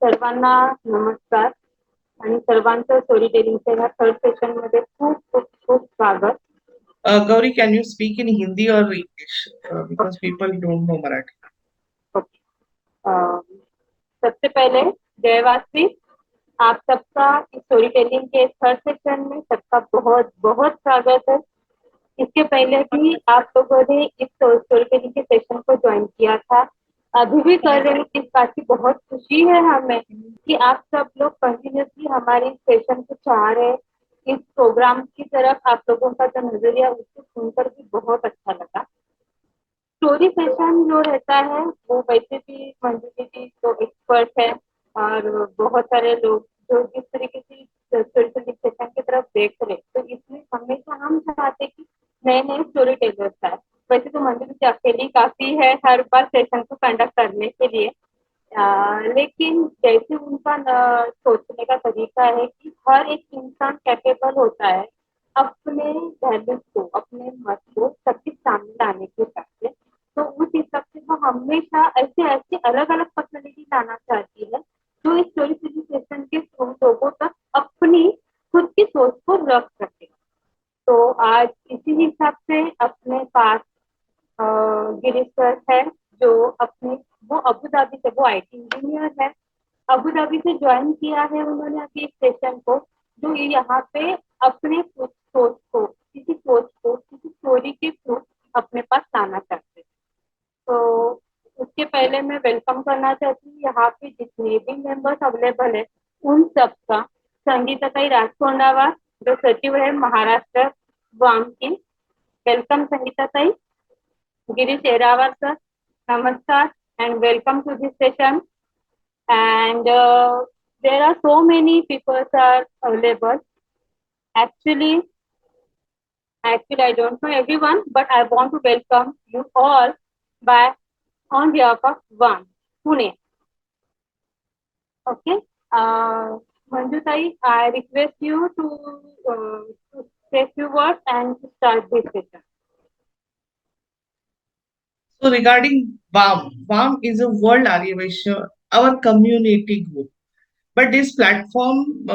सर्वांना नमस्कार आणि सर्वांचं स्टोरी टेलिंगच्या ह्या थर्ड सेशन मध्ये खूप खूप खूप स्वागत. Gauri, can you speak in Hindi or English? Because people don't know Marathi. Okay. सबसे पहले जयवासी, आप सबका इस स्टोरी टेलिंग के थर्ड सेशन में सबका बहुत बहुत स्वागत है. इसके पहले भी आप लोगों ने इस स्टोरी टेलिंग के सेशन को ज्वाइन किया था, अभी भी कर रहे हैं. इस बात की बहुत खुशी है हमें कि आप सब लोग कंटिन्यूसली हमारे इस सेशन को चाह रहे हैं. इस प्रोग्राम की तरफ आप लोगों का जो नजरिया उसको सुनकर भी बहुत अच्छा लगा. स्टोरी सेशन जो रहता है वो वैसे भी मंजू जी तो एक्सपर्ट है और बहुत सारे लोग जो जिस तरीके से स्टोरी सेशन की तरफ देख रहे, तो इसमें हमेशा हम चाहते कि नए नए स्टोरी टेलर्स आए. वैसे तो मंजू जी अकेली काफी है हर बार सेशन को कंडक्ट करने के लिए, लेकिन जैसे उनका सोचने का तरीका है कि हर एक इंसान कैपेबल होता है अपने वैल्यूज को, अपने मत को सबके सामने लाने के हिसाब से. तो उस हिसाब से वो हमेशा ऐसे ऐसे अलग अलग पर्सनैलिटी लाना चाहती है जो इस स्टोरी सेशन के थ्रू लोगों तक अपनी खुद की सोच को रख सके. तो आज इसी हिसाब से अपने पास गिरीश सर है जो अपने वो अबू धाबी से, वो आईटी इंजीनियर है, अबू धाबी से ज्वाइन किया है उन्होंने अभी इस सेशन को, जो ये यहाँ पे अपने सोच को, किसी सोच को किसी स्टोरी के थ्रू अपने पास लाना चाहते हैं. तो उसके पहले मैं वेलकम करना चाहती हूँ यहाँ पे जितने भी मेंबर्स अवेलेबल है उन सबका. संगीताताई राजकोंडावा जो सचिव है महाराष्ट्र वाम की, welcome संगीताताई. Girish Erawar sir, namaskar and welcome to this session. And there are so many people are available. Actually, actually I don't know everyone, but I want to welcome you all by on behalf of one Pune. Okay. Manju Tai, I request you to say few words and to start this session. So regarding VAM is a World Aryavesha, our community group. But this platform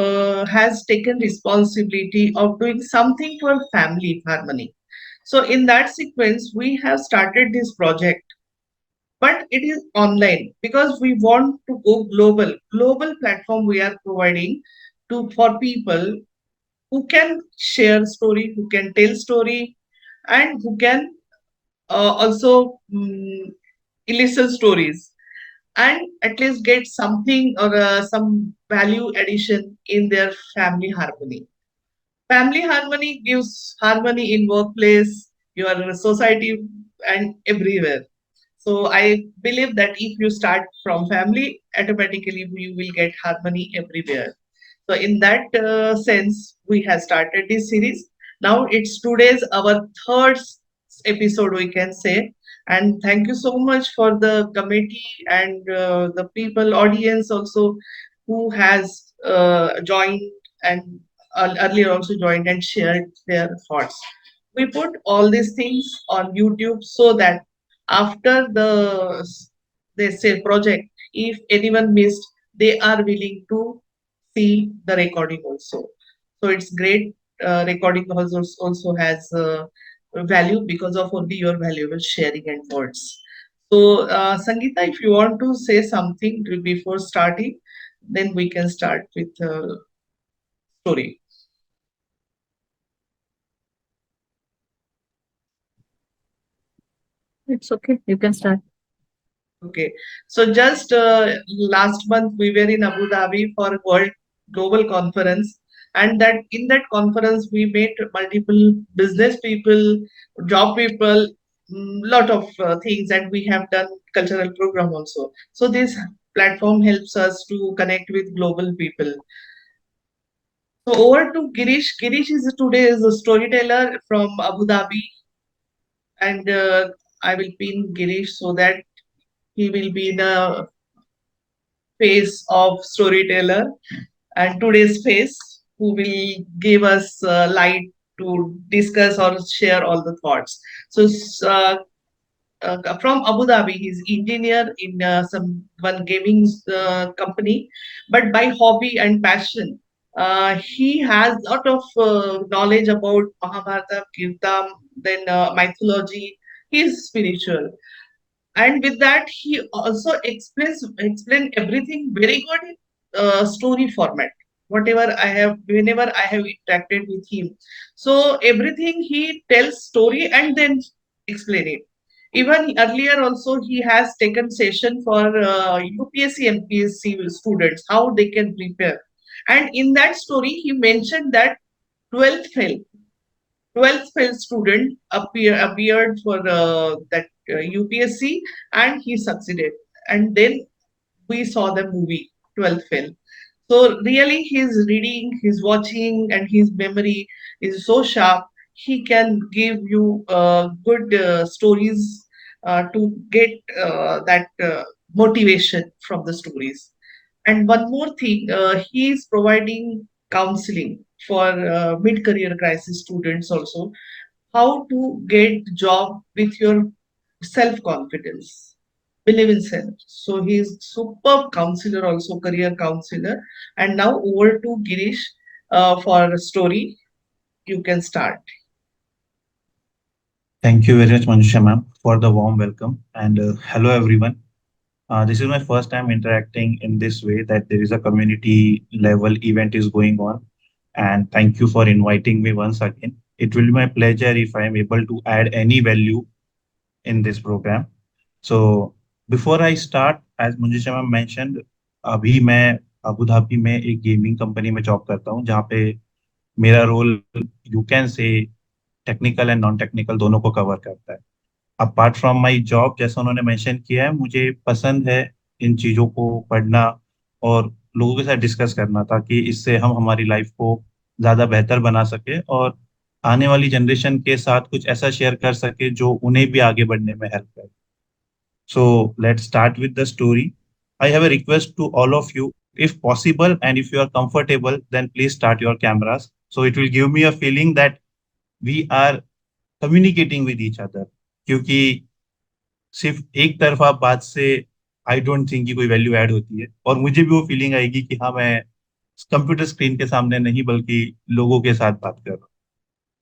has taken responsibility of doing something for family harmony. So in that sequence, we have started this project, but it is online because we want to go global. Global platform we are providing to for people who can share story, who can tell story, and who can also illustrate stories and at least get something or some value addition in their family harmony. Family harmony gives harmony in workplace, your society, and everywhere. So I believe that if you start from family, automatically you will get harmony everywhere. So in that sense, we have started this series. Now it's today's our third episode, we can say. And thank you so much for the committee and the people, audience also who has joined and earlier also joined and shared their thoughts. We put all these things on YouTube so that after the they say project, if anyone missed, they are willing to see the recording also. So it's great. Recording also has value because of only your valuable sharing and words. So, Sangeeta, if you want to say something before starting, then we can start with story. It's okay. You can start. Okay. So just last month we were in Abu Dhabi for World Global Conference, and that in that conference we met multiple business people, job people, lot of things, and we have done cultural program also. So this platform helps us to connect with global people. So over to Girish. Girish is today is a storyteller from Abu Dhabi, and I will pin Girish so that he will be the face of storyteller and today's face who will give us light to discuss or share all the thoughts. So from Abu Dhabi. He's engineer in some one gaming company, but by hobby and passion, he has a lot of knowledge about Mahabharata, Kirtan, then mythology. He is spiritual, and with that, he also explain everything very good in story format. Whatever I have, whenever I have interacted with him, so everything he tells story and then explain it. Even earlier also he has taken session for UPSC MPSC students how they can prepare, and in that story he mentioned that 12th fail 12th fail student appeared for that UPSC, and he succeeded. And then we saw the movie 12th fail. So really his reading, his watching, and his memory is so sharp. He can give you good stories to get that motivation from the stories. And one more thing, he is providing counseling for mid-career crisis students also, how to get job with your self-confidence, believe in self. So he is superb counselor, also career counselor. And now over to Girish for a story. You can start. Thank you very much, Manusha ma'am, for the warm welcome. And hello, everyone. This is my first time interacting in this way that there is a community level event is going on. And thank you for inviting me once again. It will be my pleasure if I am able to add any value in this program. So before I start, as Manusha ma'am mentioned, अभी मैं Abu Dhabi में एक gaming company में job करता हूँ जहाँ पे मेरा role you can say technical and non technical दोनों को कवर करता है। अपार्ट फ्रॉम माय जॉब, जैसा उन्होंने मेंशन किया है, मुझे पसंद है इन चीज़ों को पढ़ना और लोगों के साथ डिस्कस करना ताकि इससे हम हमारी लाइफ को ज़्यादा बेहतर बना सके और आने वाली जनरेशन के साथ कुछ ऐसा शेयर कर सके जो उन्हें भी आगे बढ़ने में हेल्प करे। So let's start with the story. I have a request to all of you. If possible and if you are comfortable, then please start your cameras. So it will give me a feeling that we are communicating with each other. क्योंकि सिर्फ एक तरफा बात से I don't think कि कोई value add होती है और मुझे भी वो फीलिंग आएगी कि हाँ मैं कंप्यूटर स्क्रीन के सामने नहीं बल्कि लोगों के साथ बात कर रहा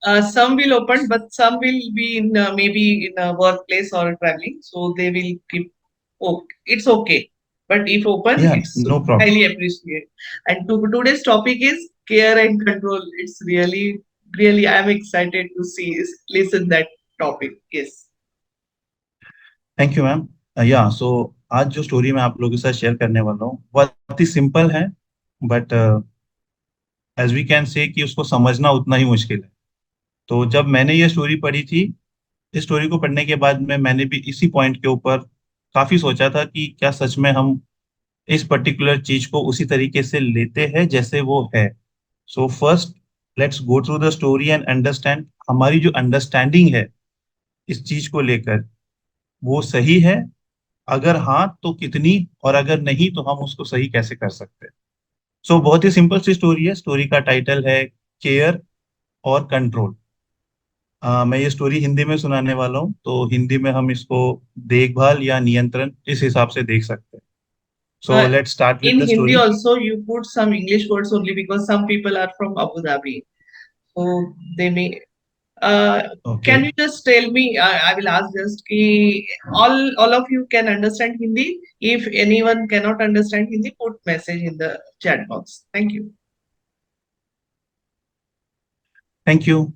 Some will open, but some will be in maybe in a workplace or traveling. So they will keep. Oh, it's okay. But if हूँ। open, या it's no problem. highly appreciated. And today's topic is care and control. It's really, I'm excited to listen that topic. Yes. Thank you ma'am. या सो आज जो story मैं आप लोगों के साथ शेयर करने वाला हूँ बहुत ही सिंपल है, but as we can say कि उसको समझना उतना ही मुश्किल है। तो जब मैंने ये स्टोरी पढ़ी थी, इस स्टोरी को पढ़ने के बाद में मैंने भी इसी पॉइंट के ऊपर काफी सोचा था कि क्या सच में हम इस पर्टिकुलर चीज को उसी तरीके से लेते हैं जैसे वो है। So first let's go through the story and understand हमारी जो अंडरस्टैंडिंग है इस चीज को लेकर वो सही है। अगर हाँ तो कितनी, और अगर नहीं तो हम उसको सही कैसे कर सकते हैं। सो बहुत ही सिंपल सी स्टोरी है। स्टोरी का टाइटल है केयर और कंट्रोल। मैं ये स्टोरी हिंदी में सुनाने वाला हूँ, तो हिंदी में हम इसको देखभाल या नियंत्रण इस हिसाब से देख सकते हैं। सो Uh, let's start with in the Hindi story. also, you put some English words only because some people are from Abu Dhabi. So they may. Uh, okay. can you just tell me? I will ask just ki all of you can understand Hindi. If anyone cannot understand Hindi, put message in the chat box. Thank you. Thank you.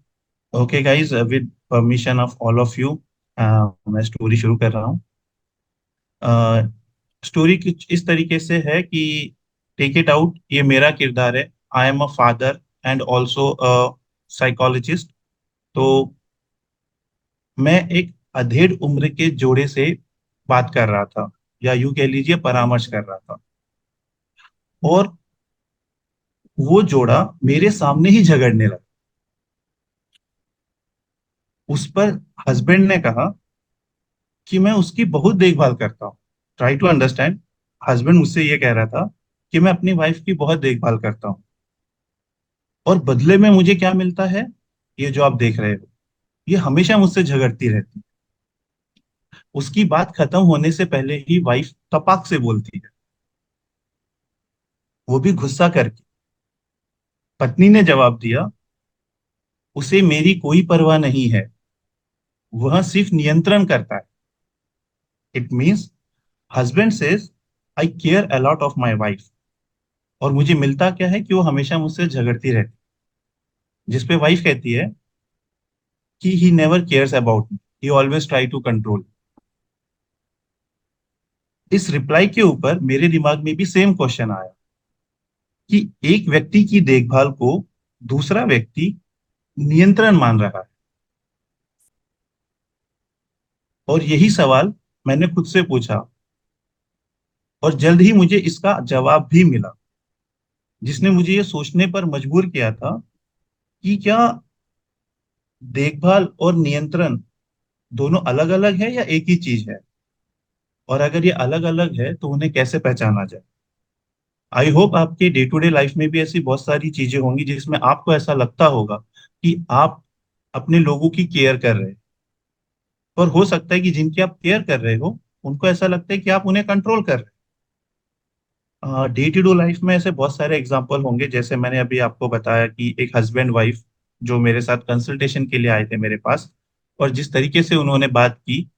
Okay guys, with permission of all of you मैं story शुरू कर रहा हूँ। Story कुछ इस तरीके से है कि टेक इट आउट, ये मेरा किरदार है। I am a father and also a psychologist. तो मैं एक अधेड़ उम्र के जोड़े से बात कर रहा था, या यूं कह लीजिए परामर्श कर रहा था, और वो जोड़ा मेरे सामने ही झगड़ने लगा। उस पर हस्बैंड ने कहा कि मैं उसकी बहुत देखभाल करता हूँ। Try to understand. हस्बैंड मुझसे ये कह रहा था कि मैं अपनी वाइफ की बहुत देखभाल करता हूँ और बदले में मुझे क्या मिलता है, ये जो आप देख रहे हो, ये हमेशा मुझसे झगड़ती रहती है। उसकी बात खत्म होने से पहले ही वाइफ तपाक से बोलती है, वो भी गुस्सा करके। पत्नी ने जवाब दिया, उसे मेरी कोई परवाह नहीं है, वह सिर्फ नियंत्रण करता है। It means husband says, I care a lot of my wife, और मुझे मिलता क्या है कि वो हमेशा मुझसे झगड़ती रहती, जिसपे वाइफ कहती है कि he never cares about me, he always try to control. इस रिप्लाई के ऊपर मेरे दिमाग में भी सेम क्वेश्चन आया कि एक व्यक्ति की देखभाल को दूसरा व्यक्ति नियंत्रण मान रहा है, और यही सवाल मैंने खुद से पूछा, और जल्द ही मुझे इसका जवाब भी मिला, जिसने मुझे ये सोचने पर मजबूर किया था कि क्या देखभाल और नियंत्रण दोनों अलग अलग है या एक ही चीज है, और अगर ये अलग अलग है तो उन्हें कैसे पहचाना जाए। आई होप आपके डे टू डे लाइफ में भी ऐसी बहुत सारी चीजें होंगी जिसमें आपको ऐसा लगता होगा कि आप अपने लोगों की केयर कर रहे हैं, और हो सकता है कि जिनकी आप केयर कर रहे हो उनको ऐसा लगता है कि आप उन्हें कंट्रोल कर रहे हैं। डे टू डे लाइफ में ऐसे बहुत सारे एग्जांपल होंगे, जैसे मैंने अभी आपको बताया कि एक हस्बैंड वाइफ जो मेरे साथ कंसल्टेशन के लिए आए थे मेरे पास, और जिस तरीके से उन्होंने बात की,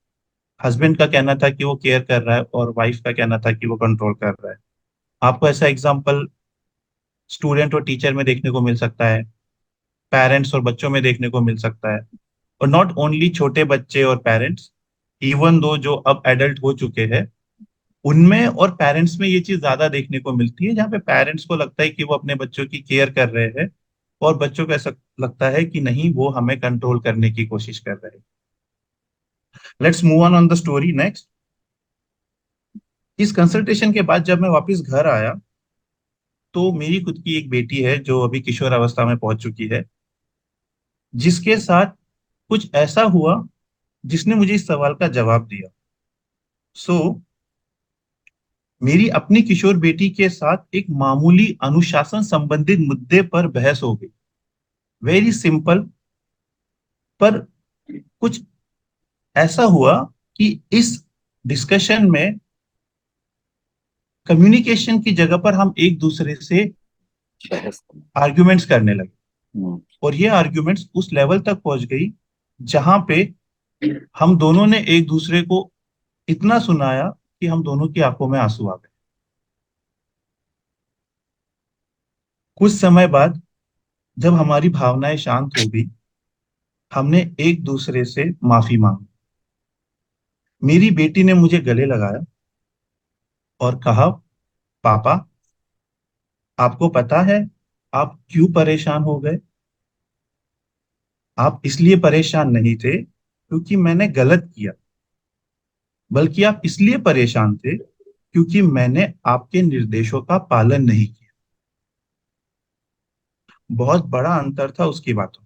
हस्बैंड का कहना था कि वो केयर कर रहा है और वाइफ का कहना था कि वो कंट्रोल कर रहा है। आपको ऐसा एग्जाम्पल स्टूडेंट और टीचर में देखने को मिल सकता है, पेरेंट्स और बच्चों में देखने को मिल सकता है, और नॉट ओनली छोटे बच्चे और पेरेंट्स, इवन दो जो अब एडल्ट हो चुके हैं, उनमें और पेरेंट्स में ये चीज ज्यादा देखने को मिलती है, जहाँ पे पेरेंट्स को लगता है कि वो अपने बच्चों की केयर कर रहे हैं, और बच्चों को ऐसा लगता है कि नहीं, वो हमें कंट्रोल करने की कोशिश कर रहे हैं। Let's move on the story next. इस कंसल्टेशन के बाद जब मैं वापस घर आया, तो मेरी खुद की एक बेटी है जो अभी किशोर अवस्था में पहुंच चुकी है, जिसके साथ कुछ ऐसा हुआ जिसने मुझे इस सवाल का जवाब दिया। सो मेरी अपनी किशोर बेटी के साथ एक मामूली अनुशासन संबंधित मुद्दे पर बहस हो गई, वेरी सिंपल। पर कुछ ऐसा हुआ कि इस डिस्कशन में कम्युनिकेशन की जगह पर हम एक दूसरे से बहस। आर्ग्यूमेंट्स करने लगे, हम्म। और ये आर्ग्यूमेंट्स उस लेवल तक पहुंच गई जहां पे हम दोनों ने एक दूसरे को इतना सुनाया कि हम दोनों की आंखों में आंसू आ गए। कुछ समय बाद जब हमारी भावनाएं शांत हो गई, हमने एक दूसरे से माफी मांगी। मेरी बेटी ने मुझे गले लगाया और कहा, पापा, आपको पता है आप क्यों परेशान हो गए? आप इसलिए परेशान नहीं थे क्योंकि मैंने गलत किया, बल्कि आप इसलिए परेशान थे क्योंकि मैंने आपके निर्देशों का पालन नहीं किया। बहुत बड़ा अंतर था उसकी बातों,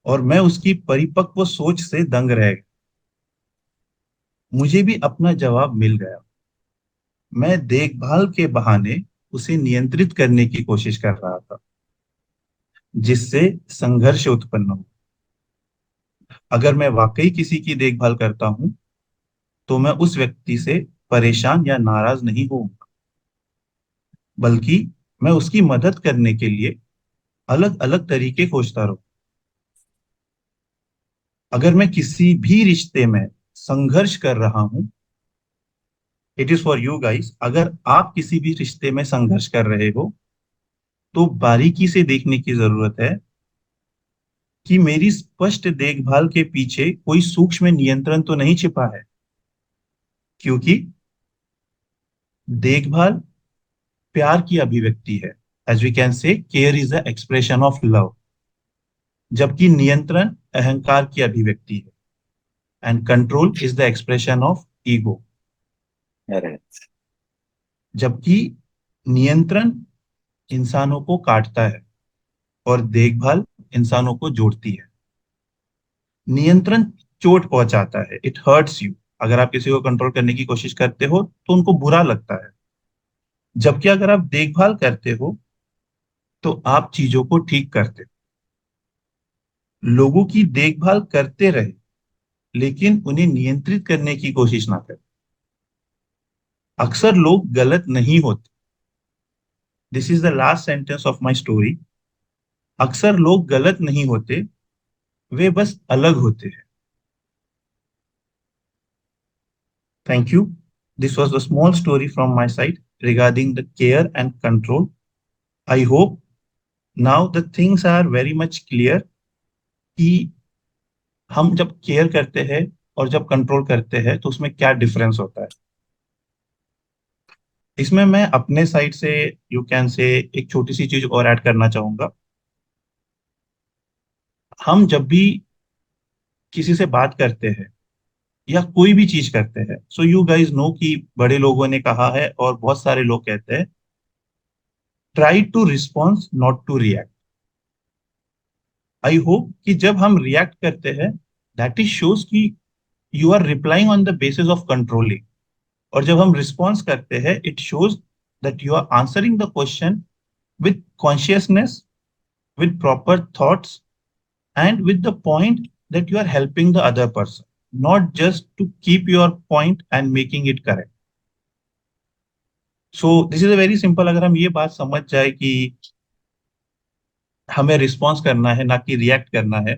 और मैं उसकी परिपक्व सोच से दंग रह गया। मुझे भी अपना जवाब मिल गया। मैं देखभाल के बहाने उसे नियंत्रित करने की कोशिश कर रहा था, जिससे संघर्ष उत्पन्न हो। अगर मैं वाकई किसी की देखभाल करता हूं, तो मैं उस व्यक्ति से परेशान या नाराज नहीं होऊंगा, बल्कि मैं उसकी मदद करने के लिए अलग अलग तरीके खोजता रहूं। अगर मैं किसी भी रिश्ते में संघर्ष कर रहा हूं, it is for you guys, अगर आप किसी भी रिश्ते में संघर्ष कर रहे हो, तो बारीकी से देखने की जरूरत है कि मेरी स्पष्ट देखभाल के पीछे कोई सूक्ष्म नियंत्रण तो नहीं छिपा है। क्योंकि देखभाल प्यार की अभिव्यक्ति है, as we can say care is the expression of love, जबकि नियंत्रण अहंकार की अभिव्यक्ति है, and control is the expression of ego. Correct. जबकि नियंत्रण इंसानों को काटता है और देखभाल इंसानों को जोड़ती है। नियंत्रण चोट पहुंचाता है, इट हर्ट्स यू। अगर आप किसी को कंट्रोल करने की कोशिश करते हो तो उनको बुरा लगता है, जबकि अगर आप देखभाल करते हो तो आप चीजों को ठीक करते हो। लोगों की देखभाल करते रहे लेकिन उन्हें नियंत्रित करने की कोशिश ना करें। अक्सर लोग गलत नहीं होते। This is the last sentence of my story. अक्सर लोग गलत नहीं होते, वे बस अलग होते हैं। Thank you. This was a small story from my side regarding the care and control. I hope now the things are very much clear कि हम जब केयर करते हैं और जब कंट्रोल करते हैं तो उसमें क्या डिफरेंस होता है। इसमें मैं अपने साइड से यू कैन से एक छोटी सी चीज और ऐड करना चाहूंगा। हम जब भी किसी से बात करते हैं या कोई भी चीज करते हैं, सो यू गाइज नो कि बड़े लोगों ने कहा है और बहुत सारे लोग कहते हैं, try to response not to react. I hope कि जब हम रिएक्ट करते हैं, दैट इज शोज कि you are replying on the basis of controlling. और जब हम रिस्पॉन्स करते हैं, it shows that you are answering the question with consciousness, with proper thoughts, and with the point that you are helping the other person, not just to keep your point and making it correct. So this is a very simple, अगर हम ये बात समझ जाए कि हमें response करना है ना कि रिएक्ट करना है,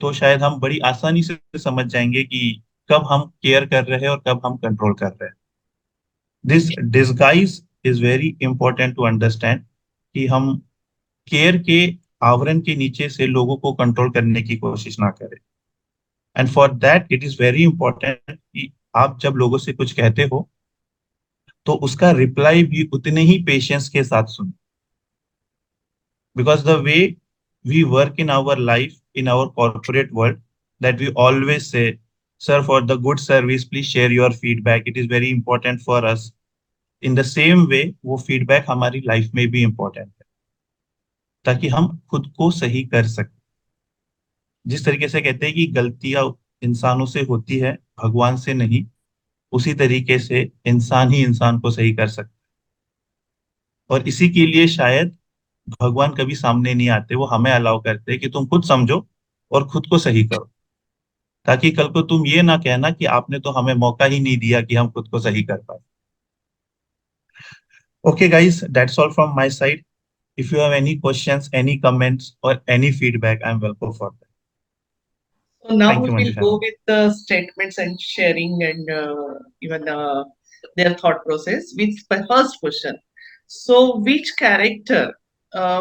तो शायद हम बड़ी आसानी से समझ जाएंगे कि कब हम केयर कर रहे हैं और कब हम कंट्रोल कर रहे हैं। This disguise is very important to understand कि हम केयर के आवरण के नीचे से लोगों को कंट्रोल करने की कोशिश ना करें। And for that it is very important कि आप जब लोगों से कुछ कहते हो तो उसका रिप्लाई भी उतने ही पेशेंस के साथ सुनो। Because the way we work in our life in our corporate world, that we always say, sir for the good service please share your feedback, it is very important for us. In the same way वो feedback हमारी life में भी important है, ताकि हम खुद को सही कर सकें। जिस तरीके से कहते हैं कि गलतियां इंसानों से होती है, भगवान से नहीं, उसी तरीके से इंसान ही इंसान को सही कर सकता है। और इसी के लिए शायद भगवान कभी सामने नहीं आते, वो हमें अलाउ करते हैं कि तुम खुद समझो और खुद को सही करो, ताकि कल को तुम ये ना कहना कि आपने तो हमें मौका ही नहीं दिया कि हम खुद को सही कर पाए। Okay guys, that's all from my side. If you have any questions, any comments और any feedback, I am welcome for that. So now thank we you will Manjusha go ma'am. with the statements and sharing and even their thought process with the first question. So which character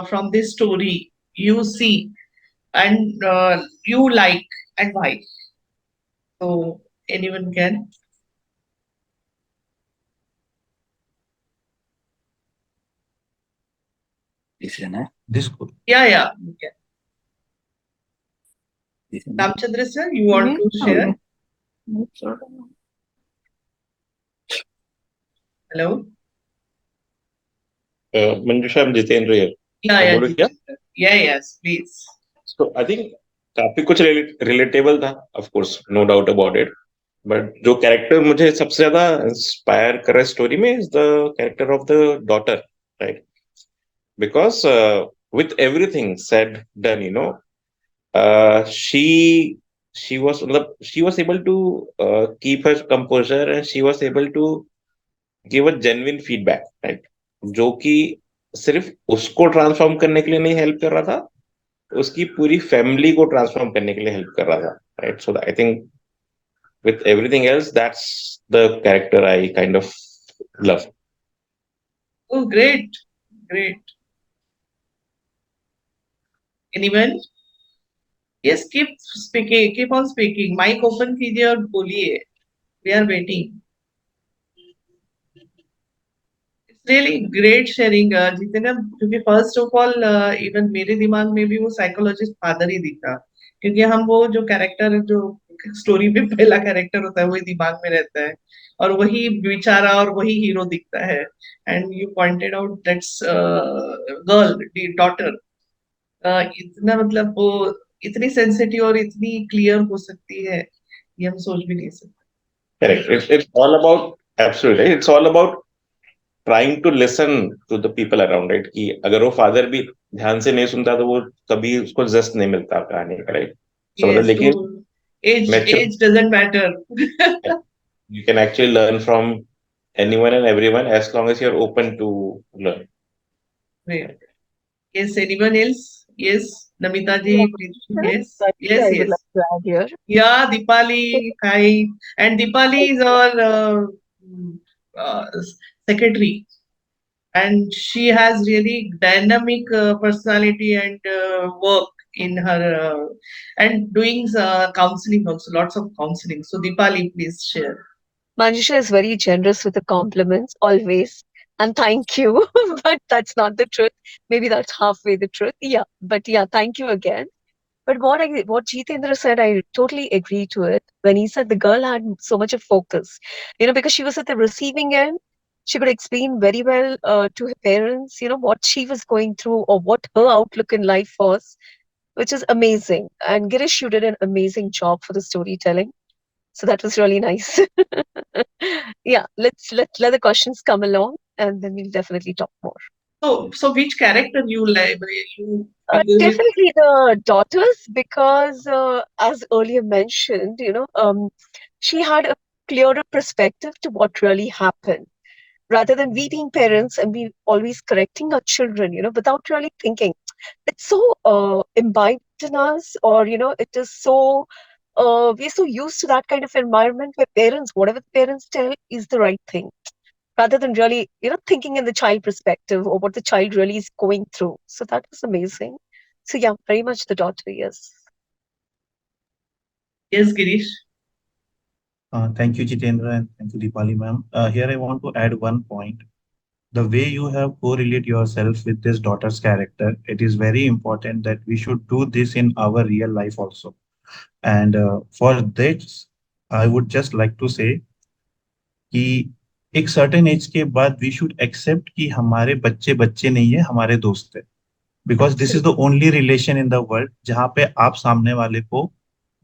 from this story you see and you like and why? So anyone can. इसे ना this Yeah, you can. इसे ना Ramchandra sir, you want to share? Hello? Manjusha, I'm Jitendra here. Yeah, बोलो क्या? Jitendra. Yeah, yes, please. So I think काफी कुछ relatable था, of course, no doubt about it. But जो character मुझे सबसे ज्यादा इंस्पायर कर रहा है स्टोरी में is the character of the daughter, right? Because with everything said done, you know, she was, मतलब she was able to keep her composure and she was able to give a genuine feedback, right? जो कि सिर्फ उसको transform करने के लिए नहीं help कर रहा था, उसकी पूरी फैमिली को ट्रांसफॉर्म करने के लिए हेल्प कर रहा था, right? So I think with everything else that's the character I kind of love. Oh, great, great. Anyone? Yes, keep speaking, keep on speaking. Mic open कीजिए और बोलिए. We are waiting. It's really great sharing, Jitendra, क्योंकि first of all even मेरे दिमाग में भी वो psychologist father ही दिखा, क्योंकि हम वो जो कैरेक्टर, जो स्टोरी में पहला कैरेक्टर होता है वही दिमाग में रहता है और वही बेचारा और वही हीरो दिखता है। And you pointed out that's girl daughter, इतना मतलब वो इतनी सेंसिटिव और इतनी क्लियर हो सकती है, ये हम सोच भी नहीं सकते। Correct, it's all about, absolutely, it's all about trying to listen to the people around, right? कि अगर वो फादर भी ध्यान से नहीं सुनता तो वो कभी उसको जस्ट नहीं मिलता कहानी का, राइट? सो मतलब Yes, देखिए, to Mature. Age doesn't matter. You can actually learn from anyone and everyone as long as you're open to learn. Right. Yes, anyone else? Yes, Namita Yeah, ji, please. Yes, but yes, I would yes. like to add here. Yeah, Dipali, hi. And Dipali is our uh, secretary, and she has really dynamic personality and work in her and doing counseling also, lots of counseling. So, Dipali, please share. Manjusha is very generous with the compliments always. And thank you. But that's not the truth. Maybe that's halfway the truth. Yeah. But yeah, thank you again. But what Jitendra said, I totally agree to it. When he said the girl had so much of focus, because she was at the receiving end, she could explain very well to her parents, what she was going through or what her outlook in life was, which is amazing. And Girish, you did an amazing job for the storytelling. So that was really nice. Yeah, let the questions come along, and then we'll definitely talk more. So which character you like? You go with? Definitely the daughters, because as earlier mentioned, she had a clearer perspective to what really happened, rather than we being parents and we always correcting our children, without really thinking. It's so imbibed in us, or it is so we're so used to that kind of environment where parents, whatever the parents tell, is the right thing, rather than really, thinking in the child perspective or what the child really is going through. So that was amazing. So yeah, very much the daughter, yes. Yes, Girish. Thank you, Jitendra, and thank you, Deepali ma'am. Here I want to add one point. The way you have correlate yourself with this daughter's character, it is very important that we should do this in our real life also. And for this, I would just like to say कि एक certain age के बाद we should accept कि हमारे बच्चे बच्चे नहीं है, हमारे दोस्त है, because this is the Absolutely. Only relation in the world जहाँ पे आप सामने वाले को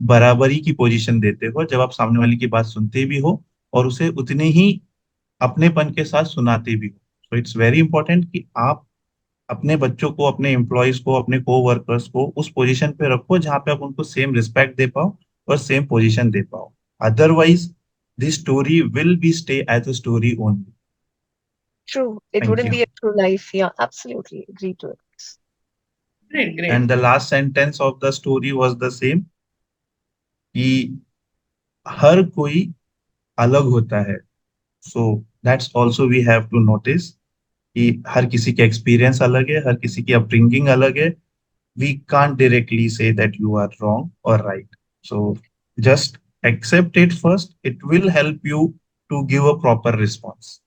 बराबरी की पोजीशन देते हो, जब आप सामने वाले की बात सुनते भी हो और उसे उतने ही अपनेपन के साथ सुनाते भी हो. सो इट्स वेरी इंपॉर्टेंट कि आप अपने बच्चों को, अपने एम्प्लॉयज को, अपने को वर्कर्स को उस पोजीशन पे रखो जहाँ पे आप उनको सेम रिस्पेक्ट दे पाओ और सेम पोजीशन दे पाओ. Otherwise this story will be stay as a story only. True. It thank wouldn't you. be a true life. Yeah, absolutely. Agree to it. Great, great. And the last sentence of the story was the same कि हर कोई अलग होता है. So that's also we have to notice कि हर किसी का experience अलग है, हर किसी की अपब्रिंगिंग अलग है. We can't directly say that you are wrong or right. So just accept it first. It will help you to give a proper response.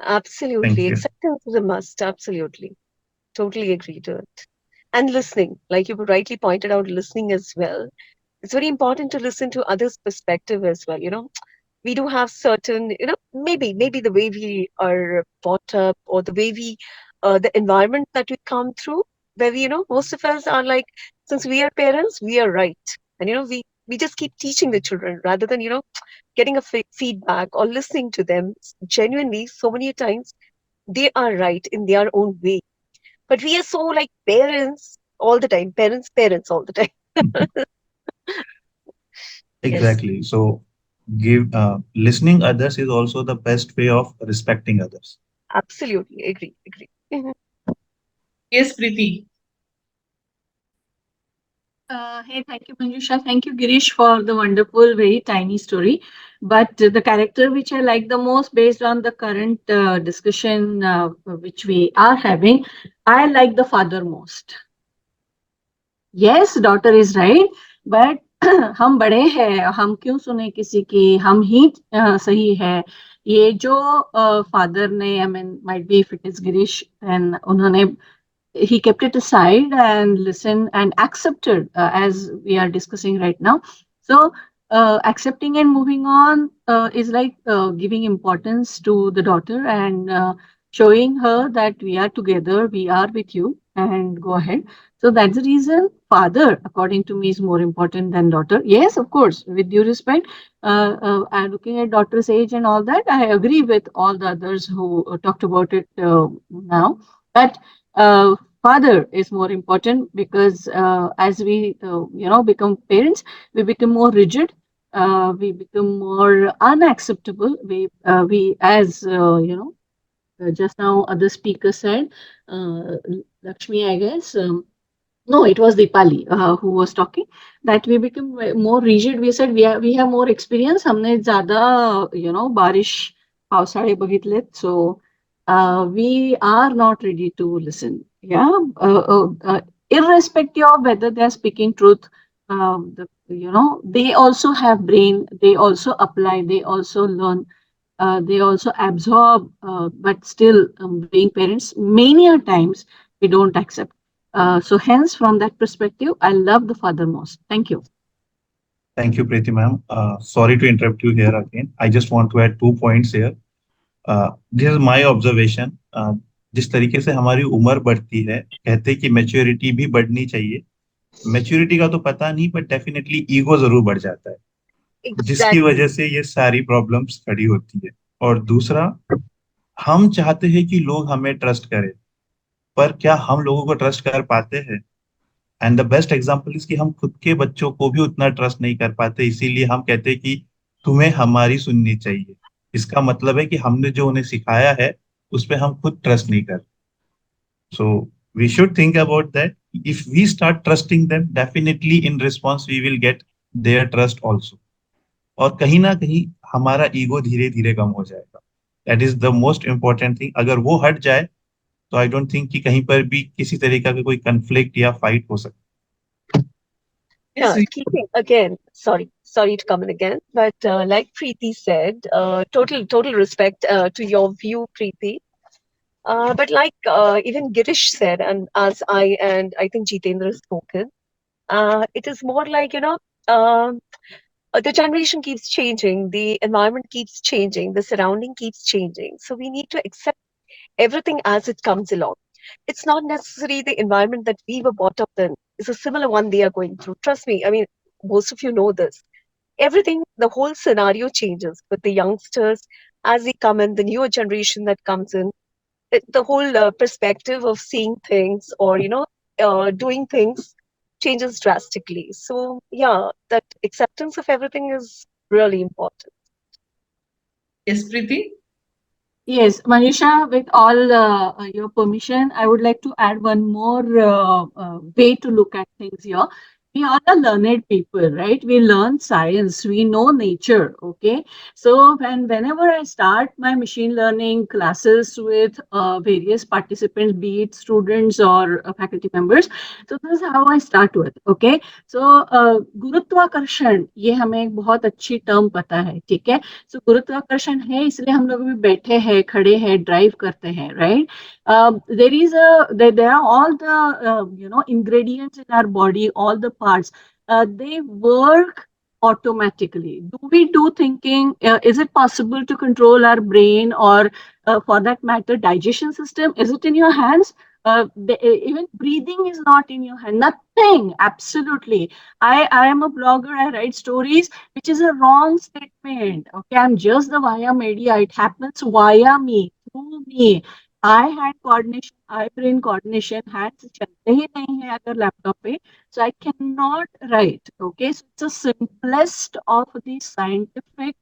Absolutely. Thank you. Acceptance is a must. Absolutely. Totally agree to it. And listening, like you rightly pointed out, listening as well. It's very important to listen to others' perspective as well. We do have certain, maybe the way we are brought up, or the way the environment that we come through, where most of us are like, since we are parents, we are right. And, we just keep teaching the children rather than, getting a feedback or listening to them. Genuinely, so many times they are right in their own way. But we are so like parents all the time, parents all the time. Yes, Exactly. So give listening others is also the best way of respecting others. absolutely agree. Mhm. Yes, Preeti. Hey, thank you, Manjusha. Thank you, Girish, for the wonderful, very tiny story. But the character which I like the most, based on the current discussion which we are having, I like the father most. Yes, daughter is right, but हम बड़े हैं, हम क्यों सुने किसी की, हम ही सही है. ये जो फादर ने, I mean might be if it is Girish, and उन्होंने he kept it aside and listened and accepted, as we are discussing right now. So accepting and moving on is like giving importance to the daughter and showing her that we are together, we are with you, and go ahead. So that's the reason father, according to me, is more important than daughter. Yes, of course, with due respect, and looking at daughter's age and all that, I agree with all the others who talked about it now. But uh, father is more important, because as we become parents, we become more rigid, we become more unacceptable. We as just now other speaker said, uh, Lakshmi, I guess. No, it was Dipali who was talking, that we become more rigid. We said we have more experience. हमने ज़्यादा बारिश पावसाळे बघितलेत, so we are not ready to listen. Yeah, irrespective of whether they are speaking truth, they also have brain. They also apply. They also learn. They also absorb. But still, being parents, many a times we don't accept. So hence, from that perspective, I love the father most. Thank you. Thank you, Preeti ma'am. Sorry to interrupt you here again. I just want to add 2 points here. This is my observation. जिस तरीके से हमारी उम्र बढ़ती है, कहते हैं कि मैच्योरिटी भी बढ़नी चाहिए. मैच्योरिटी का तो पता नहीं, बट डेफिनेटली ईगो जरूर बढ़ जाता है, जिसकी Exactly. वजह से ये सारी प्रॉब्लम्स खड़ी होती है. और दूसरा, हम चाहते हैं कि लोग हमें ट्रस्ट करें, पर क्या हम लोगों को ट्रस्ट कर पाते हैं? And the best example is कि हम खुद के बच्चों को भी उतना ट्रस्ट नहीं कर पाते, इसीलिए हम कहते हैं कि तुम्हें हमारी सुननी चाहिए. इसका मतलब है कि हमने जो उन्हें सिखाया है उस पर हम खुद ट्रस्ट नहीं कर. So we should think about that. If we start trusting them, definitely in response we will get their trust also. और कहीं ना कहीं हमारा ईगो धीरे धीरे कम हो जाएगा. That is the most important thing. अगर वो हट जाए तो आई डोंट थिंक कि कहीं पर भी किसी तरीका का कोई कंफ्लिक्ट या फाइट हो सकता. Yeah, keeping again, sorry to come in again, but like Preeti said, total respect to your view, Preeti. But like even Girish said, and as I think Jitendra has spoken, it is more like, the generation keeps changing, the environment keeps changing, the surrounding keeps changing. So we need to accept everything as it comes along. It's not necessarily the environment that we were brought up in is a similar one they are going through. Trust me, I mean, most of you know this. Everything, the whole scenario changes with the youngsters as they come in, the newer generation that comes in, the whole perspective of seeing things or, doing things changes drastically. So, yeah, that acceptance of everything is really important. Yes, Preeti? Yes, Manisha, with all your permission, I would like to add one more way to look at things here. We all are learned people, right? We learn science, we know nature, okay? So whenever I start my machine learning classes with various participants, be it students or faculty members, so this is how I start with, okay? So गुरुत्वाकर्षण, ये हमें एक बहुत अच्छी term पता है, ठीक है? सो गुरुत्वाकर्षण है, इसलिए हम लोग भी बैठे हैं, खड़े हैं, ड्राइव करते हैं, right? There are all the ingredients in our body, all the parts, they work automatically. Do we do thinking? Is it possible to control our brain, or for that matter, digestion system? Is it in your hands? Even breathing is not in your hand. Nothing, absolutely. I am a blogger. I write stories, which is a wrong statement. Okay, I'm just the via media. It happens via me, through me. I had coordination, eye brain coordination, hands चलते ही नहीं है अगर laptop पे, so I cannot write. Okay, so it's the simplest of the scientific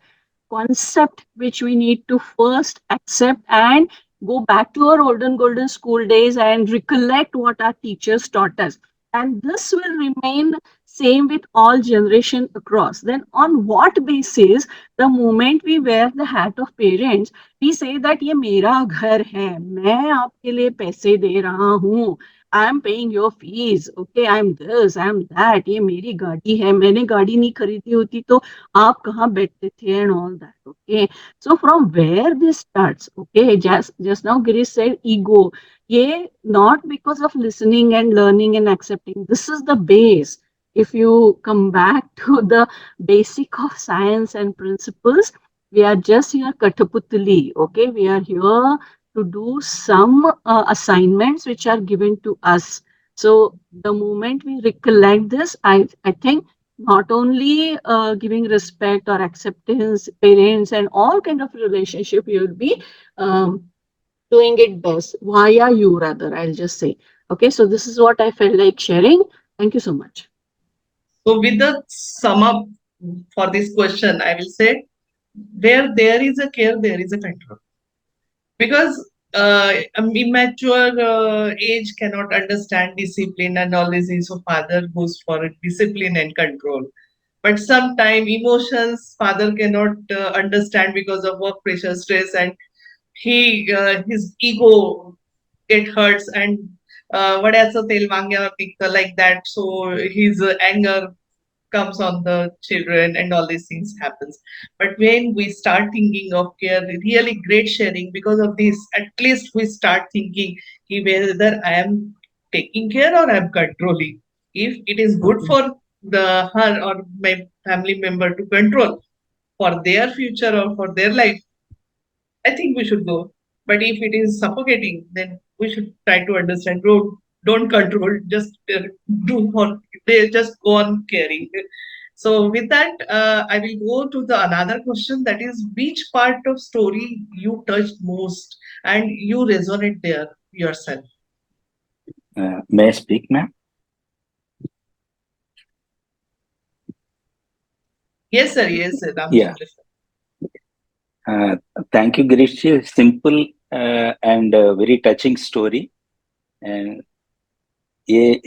concept which we need to first accept and go back to our olden golden school days and recollect what our teachers taught us. And this will remain same with all generation across. Then on what basis, the moment we wear the hat of parents, we say that ये मेरा घर है, मैं आपके लिए पैसे दे रहा हूँ, I am paying your fees, okay, I am this, I am that, ये मेरी गाड़ी है, मैंने गाड़ी नहीं खरीदी होती तो आप कहाँ बैठते थे, and all that, okay? So from where this starts, okay? Just now Girish said ego. Yeah, not because of listening and learning and accepting. This is the base. If you come back to the basic of science and principles, we are just here Kathaputali, okay? We are here to do some assignments which are given to us. So the moment we recollect this, I think not only giving respect or acceptance, parents and all kind of relationship, you will be doing it best via you, rather, I'll just say. Okay, so this is what I felt like sharing. Thank you so much. So with the sum up for this question, I will say where there is a care, there is a control. Because immature age cannot understand discipline and all this is, so father goes for discipline and control. But sometimes emotions father cannot understand because of work pressure, stress, and his ego it hurts and वड्याचं तेल वांग्यावर निघतं like that. So his anger comes on the children and all these things happens. But when we start thinking of care, really great sharing, because of this at least we start thinking ki whether I am taking care or I am controlling. If it is good for the her or my family member to control for their future or for their life, I think we should go. But if it is suffocating, then we should try to understand. Don't control. Just do for. They just go on caring. So with that, I will go to the another question. That is, which part of story you touched most and you resonate there yourself? May I speak, ma'am? Yes, sir. Yes, sir. Yeah. Thank you, Girish ji. Simple and very touching story. And ये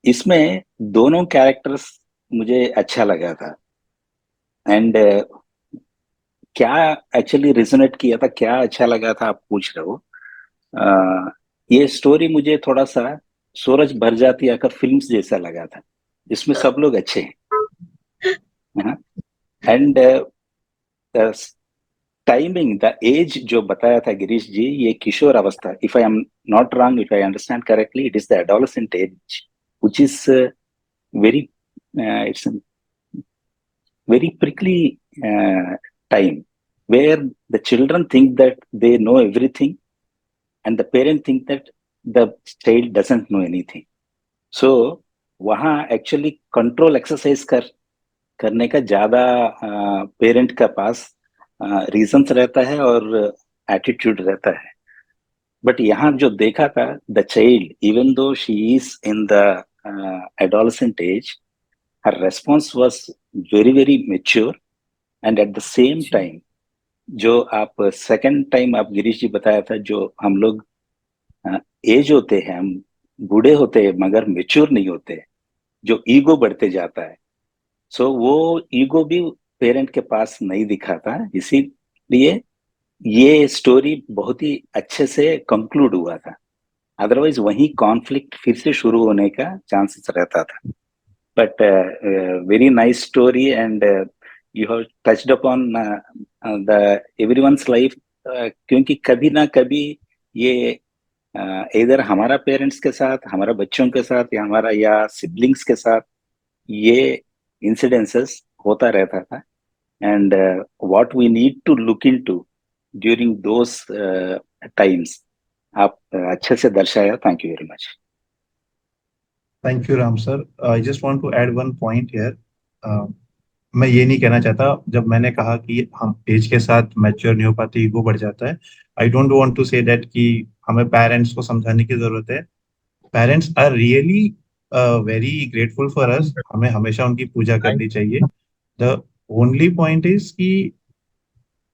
इसमें दोनों characters मुझे अच्छा लगा था. And क्या actually resonate किया था, क्या अच्छा लगा था, आप पूछ रहे हो. ये स्टोरी मुझे थोड़ा सा सूरज भर जाती आकर फिल्म्स जैसा लगा था, जिसमें सब लोग अच्छे हैं. एंड टाइमिंग, द एज जो बताया था गिरीश जी, ये किशोर अवस्था, if I am not wrong, if I understand correctly, it is the adolescent age, which is very it's a very prickly time where the children think that they know everything and the parent think that the child doesn't know anything. So वहाँ actually control exercise करने का ज्यादा parent का पास reasons रहता है और attitude रहता है. बट यहाँ जो देखा था, the child, even though she is in the adolescent age, her response was very very mature. And at the same time, जो आप सेकंड टाइम आप गिरीश जी बताया था, जो हम लोग एज होते हैं, हम बूढ़े होते हैं मगर मेच्योर नहीं होते, जो ईगो बढ़ते जाता है. सो वो ईगो भी पेरेंट के पास नहीं दिखा था, इसीलिए ये स्टोरी बहुत ही अच्छे से कंक्लूड हुआ था. अदरवाइज वही कॉन्फ्लिक्ट फिर से शुरू होने का चांसेस रहता था. But very nice story and you have touched upon the everyone's life, क्योंकि कभी ना कभी ये इधर हमारा पेरेंट्स के साथ, हमारा बच्चों के साथ, या हमारा या सिबलिंग्स के साथ ये इंसिडेंसेस होता रहता था. And what we need to look into during those times, आप अच्छे से दर्शाया. Thank you very much. Thank you Ram sir. I just want to add one point here. मैं ये नहीं कहना चाहता, जब मैंने कहा कि हम एज के साथ मैच्योर नहीं हो पाते, ईगो बढ़ जाता है, I don't want to say that कि हमें पेरेंट्स को समझाने की जरूरत है. Parents are really very grateful for us. हमें हमेशा उनकी पूजा करनी चाहिए. द ओनली पॉइंट इज कि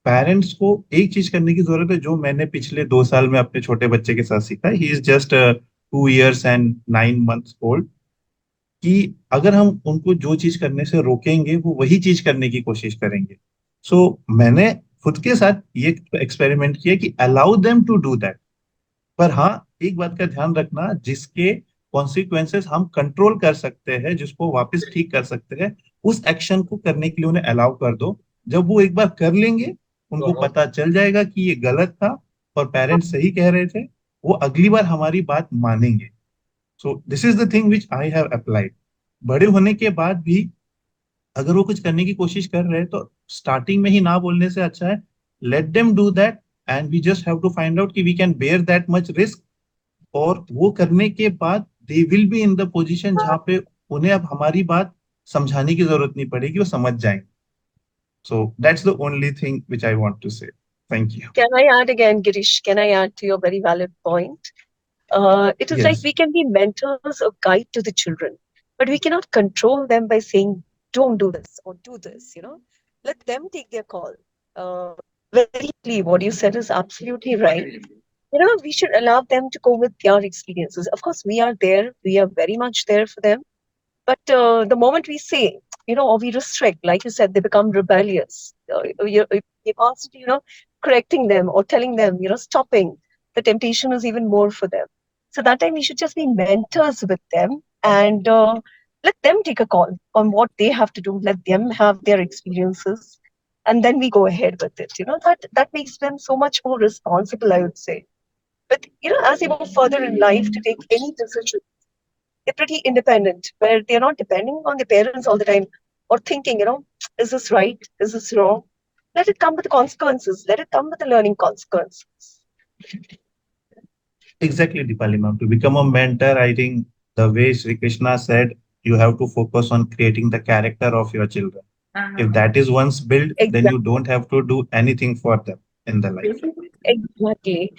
पेरेंट्स को एक चीज करने की जरूरत है, जो मैंने पिछले 2 साल में अपने छोटे बच्चे के साथ सीखा. He is just 2 years and 9 months old. कि अगर हम उनको जो चीज करने से रोकेंगे, वो वही चीज करने की कोशिश करेंगे. सो मैंने खुद के साथ ये एक्सपेरिमेंट किया कि allow them to do that. पर हाँ, एक बात का ध्यान रखना, जिसके कॉन्सिक्वेंसेस हम कंट्रोल कर सकते हैं, जिसको वापस ठीक कर सकते हैं, उस एक्शन को करने के लिए उन्हें अलाउ कर दो. जब वो एक बार कर लेंगे, उनको पता चल जाएगा कि ये गलत था और पेरेंट्स सही कह रहे थे, वो अगली बार हमारी बात मानेंगे. So this is the thing which I have applied. बड़े होने के बाद भी अगर वो कुछ करने की कोशिश कर रहे हैं, तो स्टार्टिंग में ही ना बोलने से अच्छा है let them do that, and we just have to find out कि we can bear that much risk. और वो करने के बाद they will be in the position जहां पे उन्हें अब हमारी बात समझाने की जरूरत नहीं पड़ेगी, वो समझ जाएंगे. So that's the only thing which I want to say. Thank you. Can I add again, Girish? Can I add to your very valid point? It is like Yes. we can be mentors or guide to the children, but we cannot control them by saying, don't do this or do this, Let them take their call. Very clearly, what you said is absolutely right. We should allow them to go with their experiences. Of course, we are there. We are very much there for them. But the moment we say, or we restrict, like you said, they become rebellious. You're constantly, correcting them or telling them, stopping. The temptation is even more for them. So that time we should just be mentors with them and let them take a call on what they have to do. Let them have their experiences, and then we go ahead with it. That makes them so much more responsible, I would say. But as they move further in life to take any decision, they're pretty independent, where they're not depending on their parents all the time or thinking, is this right? Is this wrong? Let it come with the consequences. Let it come with the learning consequences. Exactly, Dipali ma'am. To become a mentor, I think the way Sri Krishna said, you have to focus on creating the character of your children. If that is once built, then you Exactly. don't have to do anything for them in the life. Exactly.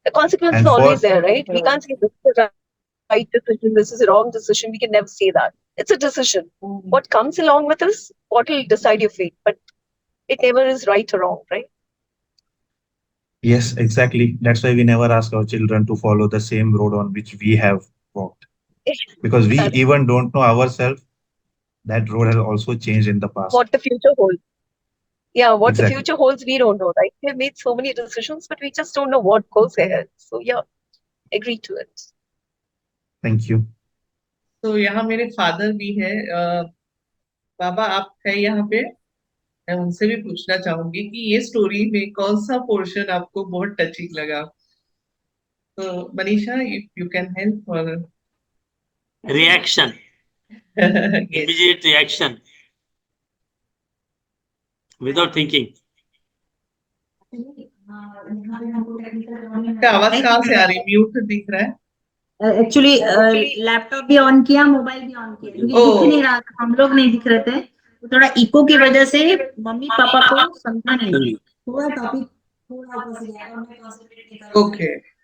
The consequence is And always for there, right? We can't say this is a right decision, this is a wrong decision. We can never say that. It's a decision. What comes along with us, what will decide your fate. But it never is right or wrong, right? yes, exactly. That's why we never ask our children to follow the same road on which we have walked. Because we That even don't know ourselves that road has also changed in the past. what the future holds. Yeah, what the Exactly. future holds, we don't know, right? We've made so many decisions, but we just don't know what goes ahead. So yeah, agree to it. Thank you. तो यहाँ मेरे father भी है। बाबा आप है यहाँ पे? मैं उनसे भी पूछना चाहूंगी कि ये स्टोरी में कौन सा पोर्शन आपको बहुत टचिंग लगा। तो Manisha, if you can help for Reaction, yes. immediate reaction without thinking. क्या आवाज कहाँ से आ रही? म्यूट दिख रहा है। एक्चुअली लैपटॉप भी ऑन किया, मोबाइल भी ऑन किया, क्योंकि दिख नहीं रहा था, हम लोग नहीं दिख रहे थे, तो थोड़ा इको की वजह से मम्मी पापा को समझा नहीं, थोड़ा टॉपिक थोड़ा ऊपर से गया और मैं कंसंट्रेट नहीं कर रही। ओके,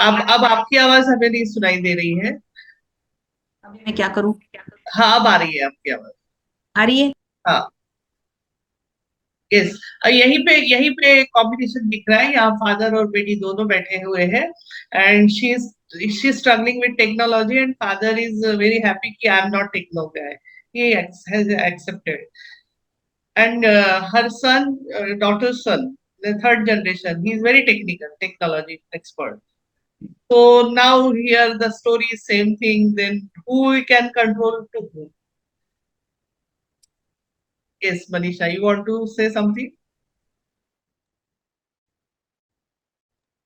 अब आपकी आवाज हमें नहीं सुनाई दे रही है। अभी मैं क्या करूं? हाँ, अब आ रही है आपकी आवाज। आ रही है? हाँ, यस। यहीं पे कॉम्बिनेशन दिख रहा है। यहाँ फादर और बेटी दोनों बैठे हुए हैं and she struggling with technology and father is very happy कि I am not techno guy, he has accepted. And her son, daughter's son, the third generation, he is very technical, technology expert. So now here the story is same thing. Then who we can control to whom? Yes, Manisha, you want to say something?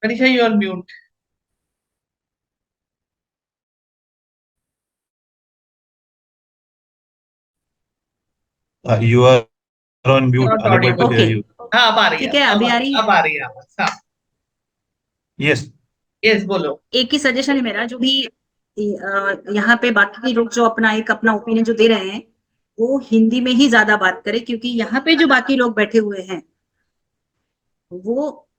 Manisha, you are mute. You are on mute, Not unable to audible. hear okay, you. हाँ, अब आ रही ठीक है। है, अभी आ रही अब है? आ रही है आवाज। हाँ, Yes. yes, बोलो। एक ही सजेशन है मेरा, जो भी यहाँ पे बाकी लोग जो अपना ओपिनियन जो दे रहे हैं, वो हिंदी में ही ज्यादा बात करें, क्योंकि यहाँ पे जो बाकी लोग बैठे हुए हैं वो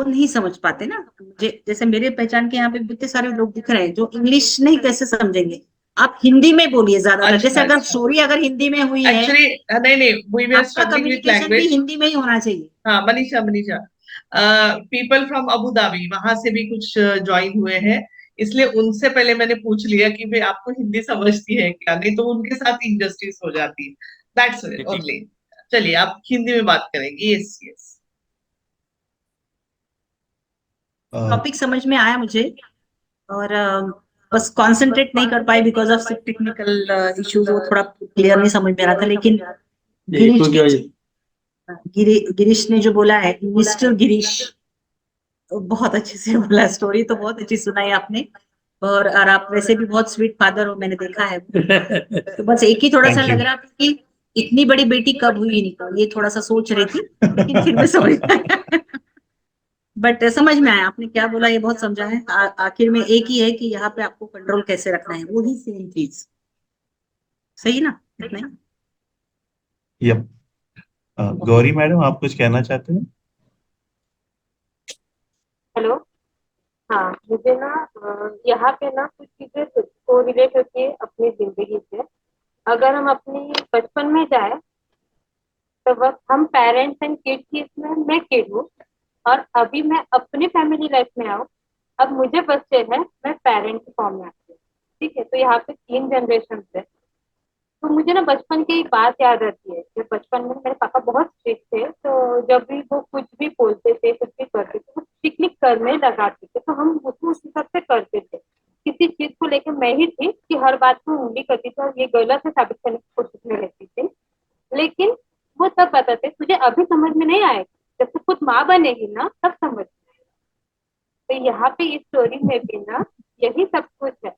नहीं समझ पाते ना। जैसे मेरे पहचान के यहाँ पे इतने सारे लोग दिख रहे हैं जो इंग्लिश नहीं कैसे समझेंगे। आप हिंदी में बोलिए ज्यादातर, जैसे अच्छा, अगर अच्छा। स्टोरी अगर हिंदी में हुई है, एक्चुअली नहीं, we were आपका struggling with कम्युनिकेशन भी language. हिंदी में ही होना चाहिए। हाँ, Manisha, people from Abu Dhabi वहां से भी कुछ ज्वाइन हुए हैं, इसलिए उनसे पहले मैंने पूछ लिया कि भाई आपको हिंदी समझती है क्या, नहीं तो उनके साथ इनजस्टिस हो जाती है। That's only. चलिए, आप हिंदी में बात करेंगे। Yes, yes. टॉपिक समझ में आया मुझे, और बस कंसंट्रेट नहीं कर पाई बिकॉज ऑफ टेक्निकल इश्यूज, वो थोड़ा क्लियर नहीं समझ में आ रहा था। लेकिन गिरीश ने जो बोला है, मिस्टर गिरीश, बहुत अच्छे से बोला, स्टोरी तो बहुत अच्छी सुनाई आपने, और आप वैसे भी बहुत स्वीट फादर हो, मैंने देखा है। तो बस एक ही थोड़ा सा लग रहा था कि इतनी बड़ी बेटी कब हुई, नहीं तो ये थोड़ा सा सोच रही थी, लेकिन फिर मैं समझ आया। बट समझ में आया आपने क्या बोला, ये बहुत समझा है। आखिर में एक ही है कि यहाँ पे आपको कंट्रोल कैसे रखना है, वो ही सेम चीज, सही ना? इतना ही। यप। गौरी मैडम, आप कुछ कहना चाहते हैं? हेलो। हाँ, मुझे ना यहाँ पे ना कुछ चीजें को रिलेट होती है अपनी जिंदगी से। अगर हम अपनी बचपन में जाए तो वक्त हम पेरेंट्स एंड किड की, इसमें मैं किड हूँ, और अभी मैं अपनी फैमिली लाइफ में आऊँ, अब मुझे बच्चे हैं, मैं पेरेंट की फॉर्म में आती हूँ। ठीक है, तो यहाँ पे 3 जनरेशन है। तो मुझे ना बचपन की एक बात याद आती है। जब बचपन में मेरे पापा बहुत स्ट्रिक्ट थे, तो जब भी वो कुछ भी बोलते थे, कुछ भी करते थे, वो स्ट्रिक्टली करने लगाते थे, तो हम उसको उस हिसाब से करते थे। किसी चीज को लेकर मैं ही थी कि हर बात को उंगली करती थी और ये गलत है साबित करने की कोशिश में रहती थी। लेकिन वो तब बताते, तुझे अभी समझ में नहीं आएगा, जब तू खुद माँ बनेगी ना तब समझ में आएगा। तो यहाँ पे इस स्टोरी में भी ना यही सब कुछ है।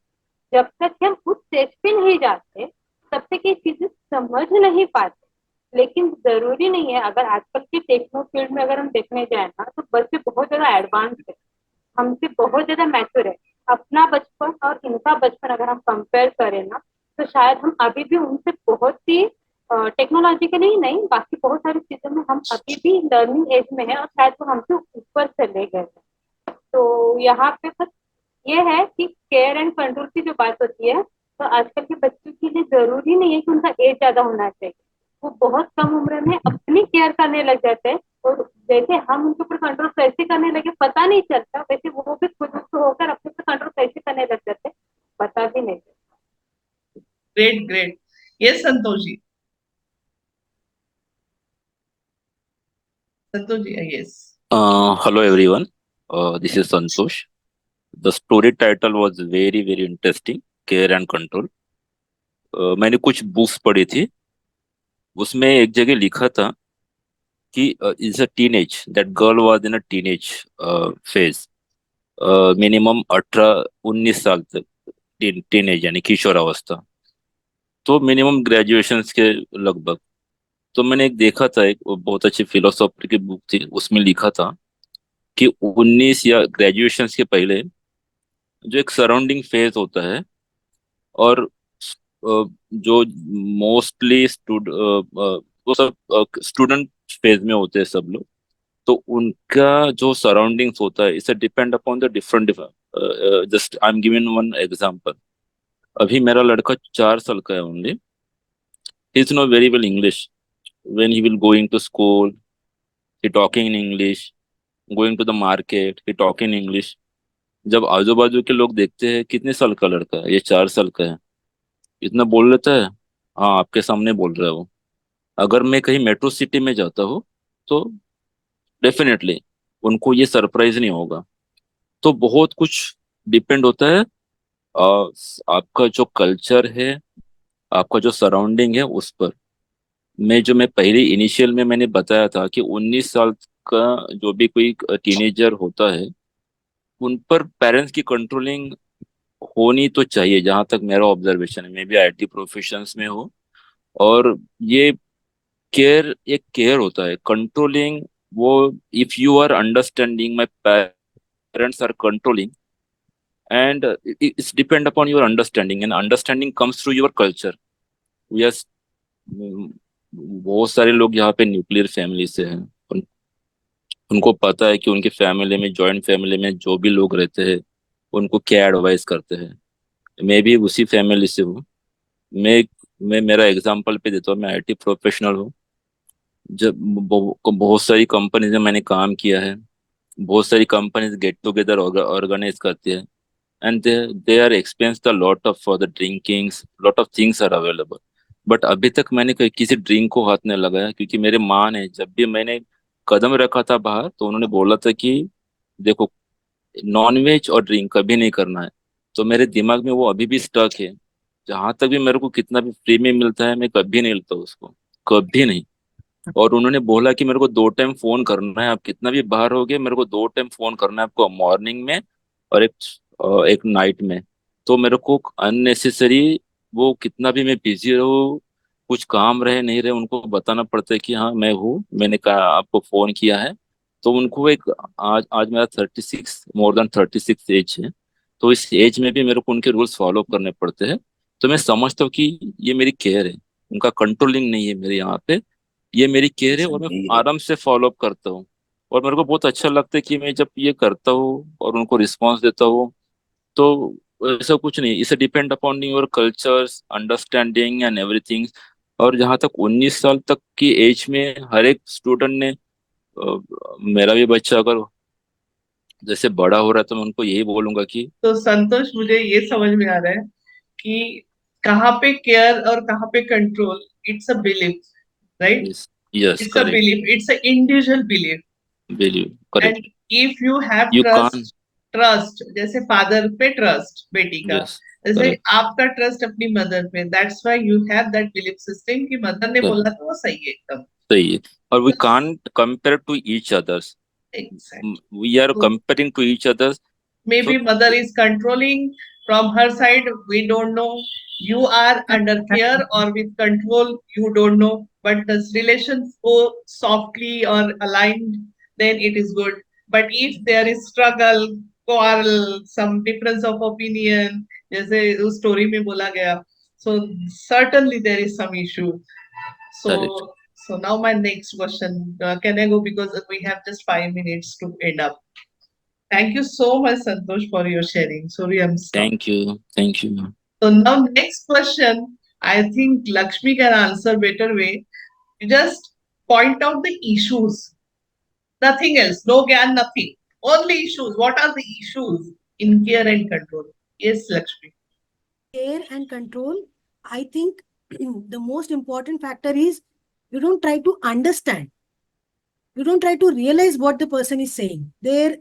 जब तक हम उस स्टेज पे नहीं जाते, तब तक ये चीजें समझ नहीं पाते। लेकिन जरूरी नहीं है, अगर आजकल की टेक्नो फील्ड में अगर हम देखने जाए ना, तो बच्चे बहुत ज्यादा एडवांस है, हमसे बहुत ज्यादा मैच्योर है। अपना बचपन और इनका बचपन अगर हम कंपेयर करें ना, तो शायद हम अभी भी उनसे बहुत सी टेक्नोलॉजिकली ही नहीं, बाकी बहुत सारी चीजों में हम अभी भी लर्निंग एज में है, और शायद वो हमसे ऊपर चले गए हैं। तो यहाँ पे बस ये है कि केयर एंड कंट्रोल की जो बात होती है, तो आजकल के बच्चों के लिए जरूरी नहीं है कि उनका एज ज्यादा होना चाहिए। वो बहुत कम उम्र में अपनी केयर करने लग जाते हैं, और जैसे हम उनके ऊपर कंट्रोल कैसे करने लगे पता नहीं चलता, वैसे वो भी खुद उसको होकर अपने ऊपर कंट्रोल कैसे करने लग जाते हैं, पता भी नहीं चलता। Great, great. Yes, Santoshi. Santoshi, yes. Hello everyone. This is Santosh. The story title was very interesting. Care and control. मैंने कुछ बुक्स पढ़ी थी, उसमें एक जगह लिखा था कि is a teenage that girl was in a teenage phase, minimum 18-19 साल तक टीनेज यानी किशोर अवस्था, तो मिनिमम ग्रेजुएशन के लगभग। तो मैंने एक देखा था, एक बहुत अच्छी फिलोसॉफी की बुक थी, उसमें लिखा था कि 19 या ग्रेजुएशन के पहले जो एक सराउंडिंग फेज होता है, और जो मोस्टली वो सब स्टूडेंट फेज में होते हैं सब लोग, तो उनका जो सराउंडिंग्स होता है इसे depend upon the different. Just I am giving one example. अभी मेरा लड़का 4 साल का है only, he is know very well English. When he will going to school, he talking in English, going to the market, he talking in English. जब आजू बाजू के लोग देखते हैं कितने साल का लड़का है, ये 4 साल का है, इतना बोल लेता है, हाँ आपके सामने बोल रहा है वो। अगर मैं कहीं मेट्रो सिटी में जाता हूँ तो डेफिनेटली उनको ये सरप्राइज नहीं होगा। तो बहुत कुछ डिपेंड होता है आपका जो कल्चर है, आपका जो सराउंडिंग है उस पर। मैं पहले इनिशियल में मैंने बताया था कि 19 साल का जो भी कोई टीनेजर होता है, उन पर पेरेंट्स की कंट्रोलिंग होनी तो चाहिए, जहां तक मेरा ऑब्जर्वेशन है। मैं भी आईटी प्रोफेशंस में हूँ, और ये केयर एक केयर होता है, कंट्रोलिंग वो, if you are understanding my parents are controlling, and it's depend upon your understanding, and understanding comes through your culture. Yes, बहुत सारे लोग यहाँ पे न्यूक्लियर फैमिली से हैं, उनको पता है कि उनके फैमिली में, जॉइंट फैमिली में जो भी लोग रहते हैं उनको क्या एडवाइस करते हैं। मैं भी उसी फैमिली से हूँ। मैं मैं मेरा एग्जांपल पे देता हूँ, मैं आईटी प्रोफेशनल हूँ। जब बहुत सारी कंपनीज में मैंने काम किया है, बहुत सारी कंपनीज गेट टुगेदर ऑर्गेनाइज करती है, and they are expense the lot of for the drinkings, lot of things are available. But अभी तक मैंने किसी ड्रिंक को हाथ नहीं लगाया, क्योंकि मेरे माँ ने, जब भी मैंने कदम रखा था बाहर, तो उन्होंने बोला था कि देखो, नॉनवेज और ड्रिंक कभी नहीं करना है। तो मेरे दिमाग में वो अभी भी स्टक है। जहां तक भी मेरे को कितना भी फ्री में मिलता है, मैं कभी नहीं लेता उसको, कभी नहीं। और उन्होंने बोला कि मेरे को 2 टाइम फोन करना है, आप कितना भी बाहर हो गए, मेरे को 2 टाइम फोन करना है आपको, मॉर्निंग में और एक नाइट में। तो मेरे को अननेसेसरी, वो कितना भी मैं बिजी रहूँ, कुछ काम रहे नहीं रहे, उनको बताना पड़ता है कि हाँ मैं हूँ, मैंने कहा आपको फोन किया है। तो उनको एक, आज आज मेरा 36, मोर देन 36 एज है, तो इस एज में भी मेरे को उनके रूल्स फॉलो करने पड़ते हैं। तो मैं समझता हूँ कि ये मेरी केयर है, उनका कंट्रोलिंग नहीं है मेरे यहाँ पे, ये मेरी केयर है, और मैं संदेह है। आराम से फॉलो अप करता हूँ। और मेरे को बहुत अच्छा लगता है कि मैं जब ये करता हूँ और उनको रिस्पॉन्स देता हूँ, तो ऐसा कुछ नहीं, इसे depend upon your cultures, understanding and everything. और जहाँ तक 19 साल तक की एज में हर एक स्टूडेंट ने मेरा भी बच्चा अगर जैसे बड़ा हो रहा है तो मैं उनको यही बोलूंगा कि तो संतोष, मुझे ये समझ में आ रहा है कि कहाँ पे केयर और कहाँ पे control, it's a belief, right? Yes It's a correct, belief. It's an individual belief. Believe And correct, if you have you can, trust, जैसे फादर पे ट्रस्ट बेटी का, यस जैसे करेक्ट, आपका ट्रस्ट अपनी मदर पे, that's why you have that belief system कि mother ने बोला तो वो सही है एकदम। सही है। और we can't compare to each others, Exactly. We are So comparing to each others. maybe so mother is controlling from her side, we don't know. You are under care or with control, you don't know. But the relations go softly or aligned, then it is good. But if there is struggle, quarrel, some difference of opinion, जैसे उस story में बोला गया, so certainly there is some issue. Correct, So now my next question, can I go, because we have just 5 minutes to end up. Thank you so much, Santosh, for your sharing. Sorry, I'm stopped. Thank you. So now next question, I think Lakshmi can answer better way. You just point out the issues. Nothing else. No gyan, nothing. Only issues. What are the issues in care and control? Yes, Lakshmi. Care and control, I think the most important factor is you don't try to understand. You don't try to realize what the person is saying. There,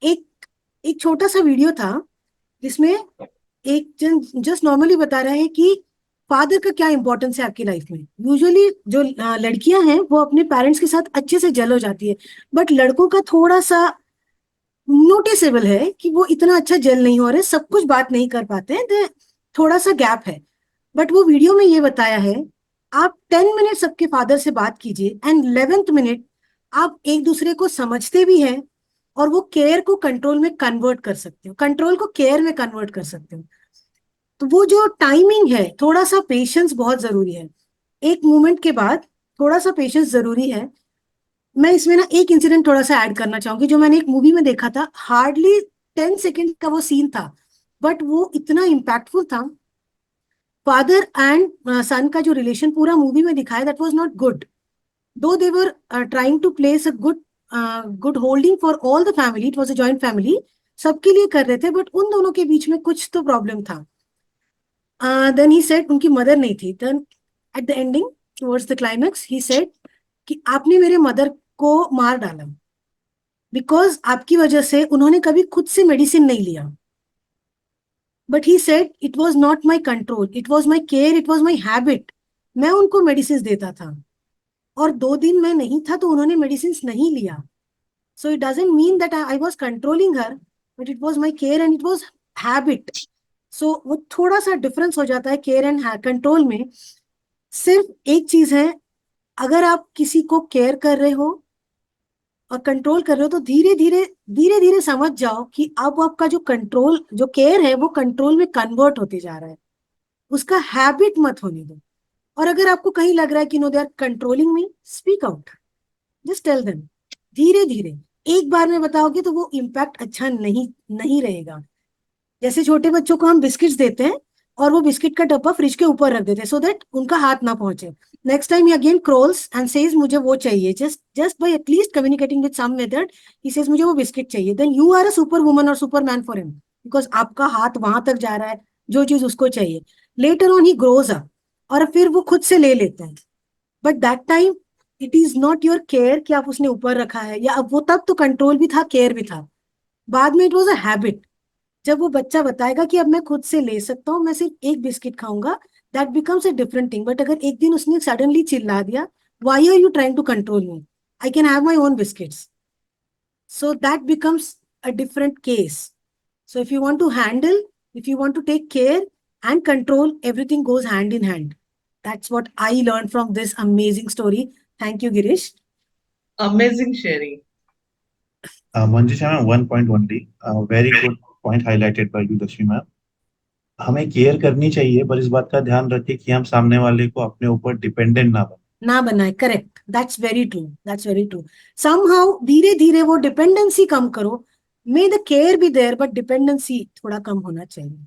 एक छोटा सा video था जिसमें एक जन just normally बता रहा है कि फादर का क्या इंपॉर्टेंस है आपकी लाइफ में। यूजुअली जो लड़कियां हैं वो अपने पेरेंट्स के साथ अच्छे से जल हो जाती है, बट लड़कों का थोड़ा सा नोटिसेबल है कि वो इतना अच्छा जेल नहीं हो रहे, सब कुछ बात नहीं कर पाते हैं, थोड़ा सा गैप है। बट वो वीडियो में ये बताया है, आप 10 मिनट सबके फादर से बात कीजिए एंड 11th मिनट आप एक दूसरे को समझते भी हैं और वो केयर को कंट्रोल में कन्वर्ट कर सकते हो, कंट्रोल को केयर में कन्वर्ट कर सकते हो। तो वो जो टाइमिंग है, थोड़ा सा पेशेंस बहुत जरूरी है। एक मोमेंट के बाद थोड़ा सा पेशेंस जरूरी है। मैं इसमें ना एक इंसिडेंट थोड़ा सा ऐड करना चाहूंगी जो मैंने एक मूवी में देखा था। हार्डली 10 सेकेंड का वो सीन था, बट वो इतना इम्पैक्टफुल था। फादर एंड सन का जो रिलेशन पूरा मूवी में दिखाया, that was not good, though they were trying to place a good holding for all the family, it was a joint family, सबके लिए कर रहे थे, बट उन दोनों के बीच में कुछ तो प्रॉब्लम था। देन ही सेड, उनकी मदर नहीं थी, then at the ending towards the climax he said कि आपने मेरे मदर को मार डाला, बिकॉज आपकी वजह से उन्होंने कभी खुद से मेडिसिन नहीं लिया। But he said it was not my control, it was my care, it was my habit. मैं उनको मेडिसिन देता था और 2 दिन मैं नहीं था तो उन्होंने मेडिसिन नहीं लिया। So it doesn't mean that I was controlling her, but it was my care and it was habit. So वो थोड़ा सा डिफरेंस हो जाता है केयर एंड कंट्रोल में। सिर्फ एक चीज है, अगर आप किसी को केयर कर रहे हो और कंट्रोल कर रहे हो तो धीरे धीरे समझ जाओ कि अब आपका जो कंट्रोल, जो केयर है, वो कंट्रोल में कन्वर्ट होते जा रहा है। उसका हैबिट मत होने दो। और अगर आपको कहीं लग रहा है कि no they are controlling me, speak out, just tell them. धीरे धीरे, एक बार में बताओगे तो वो इम्पैक्ट अच्छा नहीं रहेगा। जैसे छोटे बच्चों को हम बिस्किट्स देते हैं और वो बिस्किट का डब्बा फ्रिज के ऊपर रख देते हैं सो दैट उनका हाथ ना पहुंचे। Next time he again crawls and says मुझे वो चाहिए, just by at least communicating with some method he says मुझे वो बिस्किट चाहिए, then you are a super woman और super man for him, because आपका हाथ वहां तक जा रहा है जो चीज उसको चाहिए। Later on he grows up और फिर वो खुद से ले लेते हैं, but that time it is not your care कि आप उसने ऊपर रखा है, या अब वो तब तो कंट्रोल भी था, केयर भी था, बाद में इट वॉज अ हैबिट। जब वो बच्चा बताएगा कि अब मैं खुद से ले सकता हूँ, मैं सिर्फ एक बिस्किट खाऊंगा, that becomes a different thing. But अगर एक दिन उसने सडनली चिल्ला दिया, why are you trying to control me, I can have my own biscuits, so that becomes a different case. So if you want to handle, if you want to take care and control, everything goes hand in hand. That's what I learned from this amazing story. Thank you, Girish. Amazing sharing. Manjusha ma'am, one point only. Very good point highlighted by you, Lakshmi ma'am. हमें care करनी चाहिए, पर इस बात का ध्यान रखें कि हम सामने वाले को अपने ऊपर डिपेंडेंट ना बने। ना बनाए, correct, that's very true, that's very true. Somehow धीरे धीरे वो डिपेंडेंसी कम करो, may the care be there but dependency थोड़ा कम होना चाहिए।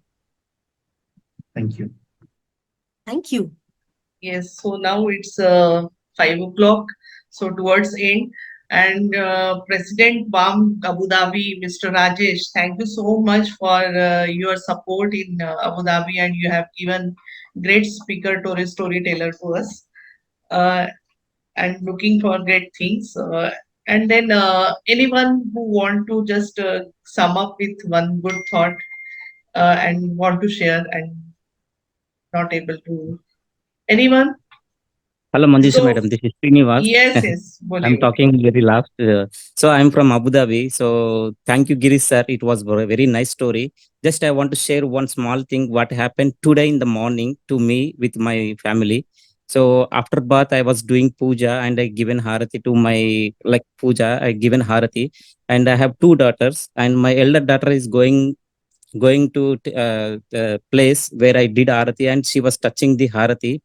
Thank you. Thank you. Yes, so now it's 5 o'clock, so towards end. And President BAM Abu Dhabi, Mr. Rajesh, thank you so much for your support in Abu Dhabi, and you have given great speaker to storyteller to us. Uh, and looking for great things. And then anyone who want to just sum up with one good thought and want to share and not able to. Anyone? Hello, Manjusha So madam. This is Srinivas. yes, yes, I'm boliye. talking very last. So I'm from Abu Dhabi. So thank you, Girish sir. It was a very nice story. Just I want to share one small thing. What happened today in the morning to me with my family. So after bath, I was doing puja and I given harati to my puja. I given harati, and I have two daughters. And my elder daughter is going to the place where I did harati, and she was touching the harati,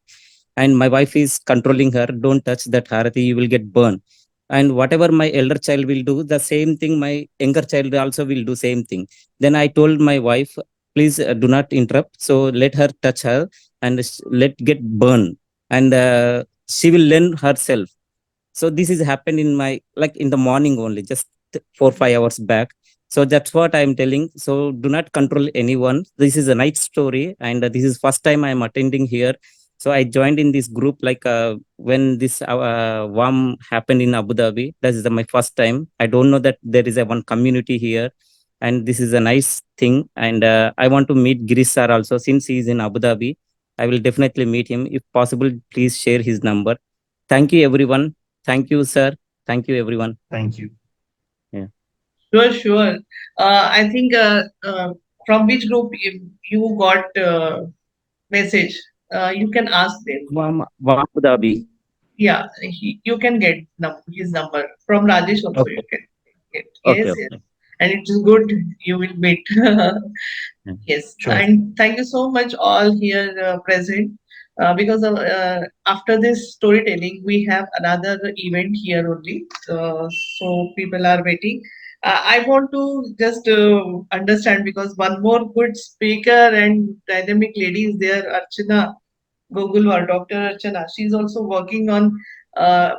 and my wife is controlling her, don't touch that harati, you will get burned. And whatever my elder child will do, the same thing my younger child also will do same thing. Then I told my wife, please do not interrupt, so let her touch her and let get burned, and she will learn herself. So this is happened in my in the morning only, just 4 5 hours back. So that's what I'm telling. So do not control anyone. This is a nice story, and this is first time I'm attending here. So I joined in this group when this WAM happened in Abu Dhabi. That is my first time. I don't know that there is a one community here, and this is a nice thing. And I want to meet Girish sir also, since he is in Abu Dhabi. I will definitely meet him. If possible, please share his number. Thank you, everyone. Thank you, sir. Thank you, everyone. Thank you. Yeah. Sure, sure. I think from which group you got message? You can ask them. WAM Abu Dhabi. Yeah, you can get his number from Rajesh also. Okay. You can get. Okay, Yes, okay. yes, and it is good. You will meet. Yeah. Yes, Sure. and thank you so much all here present. Because after this storytelling, we have another event here only. So people are waiting. I want to just understand, because one more good speaker and dynamic lady is there, Archana Gogulwar, Dr. Archana. She's also working on uh,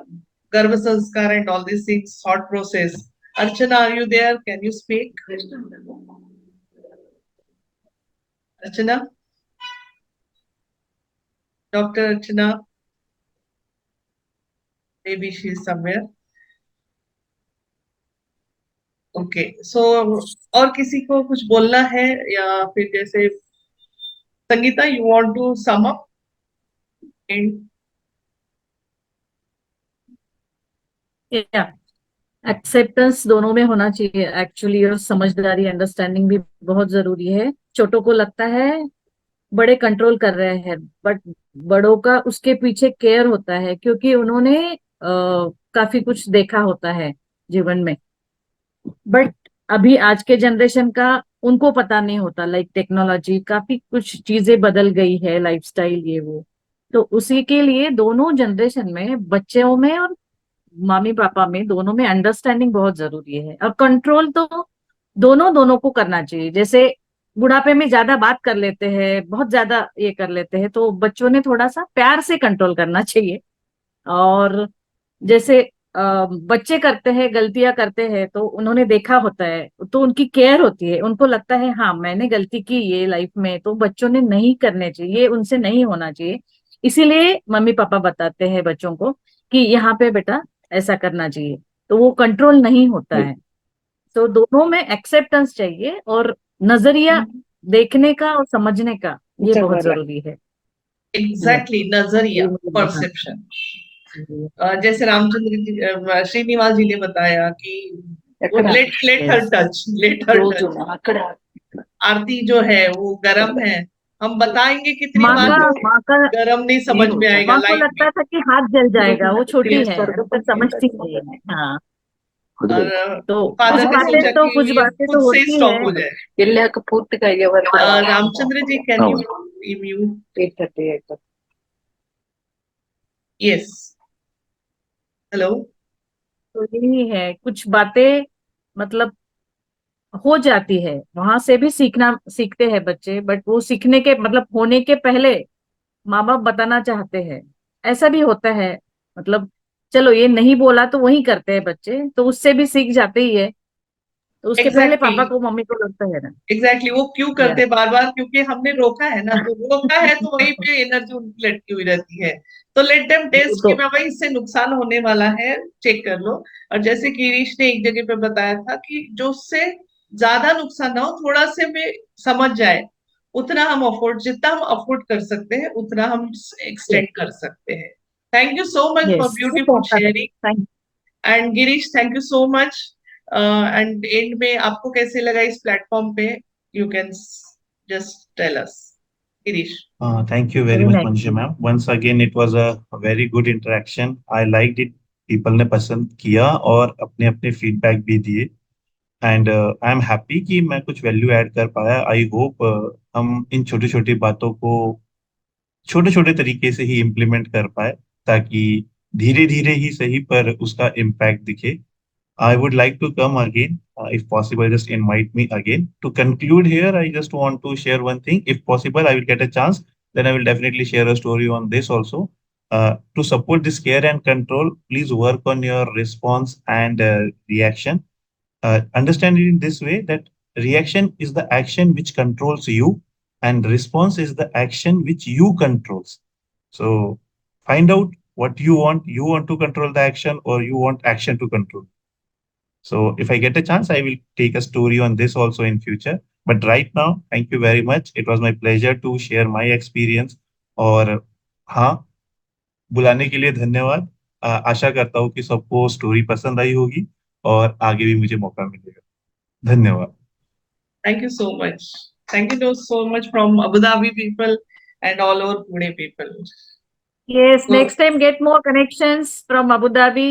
Garbha Sanskar and all these things, thought process. Archana, are you there? Can you speak? Archana? Dr. Archana? Maybe she's somewhere. Okay so और किसी को कुछ बोलना है, या फिर जैसे Sangeeta, you want to sum up and या एक्सेप्टेंस दोनों में होना चाहिए एक्चुअली, और समझदारी अंडरस्टैंडिंग भी बहुत जरूरी है। छोटों को लगता है बड़े कंट्रोल कर रहे हैं, बट बड़ों का उसके पीछे केयर होता है, क्योंकि उन्होंने काफी कुछ देखा होता है जीवन में। बट अभी आज के जनरेशन का उनको पता नहीं होता, टेक्नोलॉजी काफी कुछ चीजें बदल गई है, लाइफस्टाइल ये वो। तो उसी के लिए दोनों जनरेशन में, बच्चों में और मामी पापा में, दोनों में अंडरस्टैंडिंग बहुत जरूरी है। और कंट्रोल तो दोनों दोनों को करना चाहिए। जैसे बुढ़ापे में ज्यादा बात कर लेते हैं, बहुत ज्यादा ये कर लेते हैं, तो बच्चों ने थोड़ा सा प्यार से कंट्रोल करना चाहिए। और जैसे बच्चे करते हैं, गलतियां करते हैं, तो उन्होंने देखा होता है, तो उनकी केयर होती है, उनको लगता है हाँ मैंने गलती की ये लाइफ में, तो बच्चों ने नहीं करने चाहिए, उनसे नहीं होना चाहिए। इसीलिए मम्मी पापा बताते हैं बच्चों को कि यहाँ पे बेटा ऐसा करना चाहिए, तो वो कंट्रोल नहीं होता है। तो दोनों में एक्सेप्टेंस चाहिए, और नजरिया देखने का और समझने का ये बहुत जरूरी है। एग्जैक्टली नजरिया, परसेप्शन। जैसे रामचंद्र जी, श्रीनिवास जी ने बताया कि let her touch, let her touch. Aarti जो है वो गरम है, हम बताएंगे कितनी बार तो गरम नहीं समझ में आएगा। माँ को लगता था कि हाथ जल जाएगा, वो छोटी है तो समझती नहीं है। हाँ, तो कुछ बातें तो खुद से स्टॉप हो जाए। Ramchandra ji, can you mute? Yes, hello. तो यही है, कुछ बातें मतलब हो जाती है, वहां से भी सीखते हैं बच्चे, बट वो सीखने के मतलब होने के पहले माँ बाप बताना चाहते हैं, ऐसा भी होता है। मतलब चलो ये नहीं बोला तो वही करते हैं बच्चे, तो उससे भी सीख जाते ही है, तो उसके पहले पापा एग्जैक्टली, को मम्मी को लगता है ना। एग्जैक्टली, वो क्यों या करते बार बार? क्योंकि हमने रोका है ना, तो रोका है तो वहीं पे एनर्जी उनकी लटकी हुई रहती है। तो लेट देम वो टेस्ट तो कि बाबा इससे नुकसान होने वाला है, चेक कर लो। और जैसे गिरीश ने एक जगह पे बताया था कि जो उससे ज्यादा नुकसान ना हो, थोड़ा से भी समझ जाए, उतना हम अफोर्ड, जितना हम अफोर्ड कर सकते हैं उतना हम एक्सटेंड कर सकते हैं। Thank you so much for yes, beautiful sharing. And Girish, thank you so much. And and में आपको कैसे लगा इस प्लेटफॉर्म पे? You can just tell us, Girish. Thank you very very much, nice. Manisha ma'am. Once again, it was a very good interaction. I liked it. People ने पसंद किया और अपने अपने फीडबैक भी दिए, एंड आई एम हैप्पी कि मैं कुछ वैल्यू ऐड कर पाया। आई होप हम इन छोटी छोटी बातों को छोटे छोटे तरीके से ही इम्प्लीमेंट कर पाए, ताकि धीरे धीरे ही सही पर उसका इम्पैक्ट दिखे। I would like to come again, if possible, just invite me again. To conclude here, I just want to share one thing. If possible, I will get a chance, then I will definitely share a story on this also. To support this care and control, please work on your response and reaction. Understand it in this way that reaction is the action which controls you, and response is the action which you controls. So find out what you want. You want to control the action, or you want action to control. So if I get a chance, I will take a story on this also in future. But right now, thank you very much. It was my pleasure to share my experience. और हाँ, बुलाने के लिए धन्यवाद। आशा करता हूँ कि सबको स्टोरी पसंद आई होगी और आगे भी मुझे मौका मिलेगा। धन्यवाद। Thank you so much. Thank you so much from Abu Dhabi people and all over Pune people. Yes, So, next time get more connections from Abu Dhabi.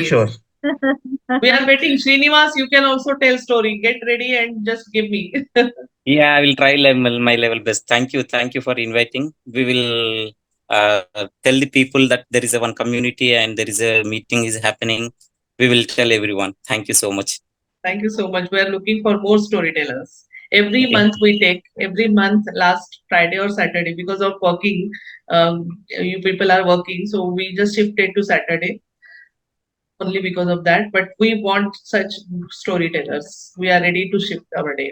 Sure. yes, we are waiting. Srinivas, you can also tell story. Get ready and just give me. Yeah, I will try my level best. Thank you for inviting. We will tell the people that there is a one community and there is a meeting is happening. We will tell everyone. Thank you so much. Thank you so much. We are looking for more storytellers. Every Okay. month we take, every month, last Friday or Saturday, because of working, you people are working, so we just shifted to Saturday only because of that. But we want such storytellers. We are ready to shift our day.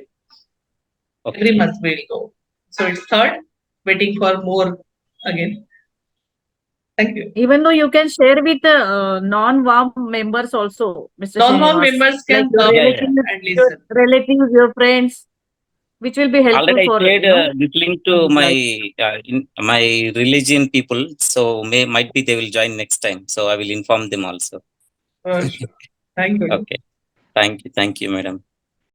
Every Okay. month we'll go. So it's third, waiting for more again. Thank you. Even though you can share with non-warm members also, Mr. Non-warm Srinivas, members like can your come Yeah, yeah. and listen. your friends, which will be helpful Already I for, shared listening to my like, my religion people, so might be they will join next time. So I will inform them also. Sure. Thank you. Okay. Thank you, madam.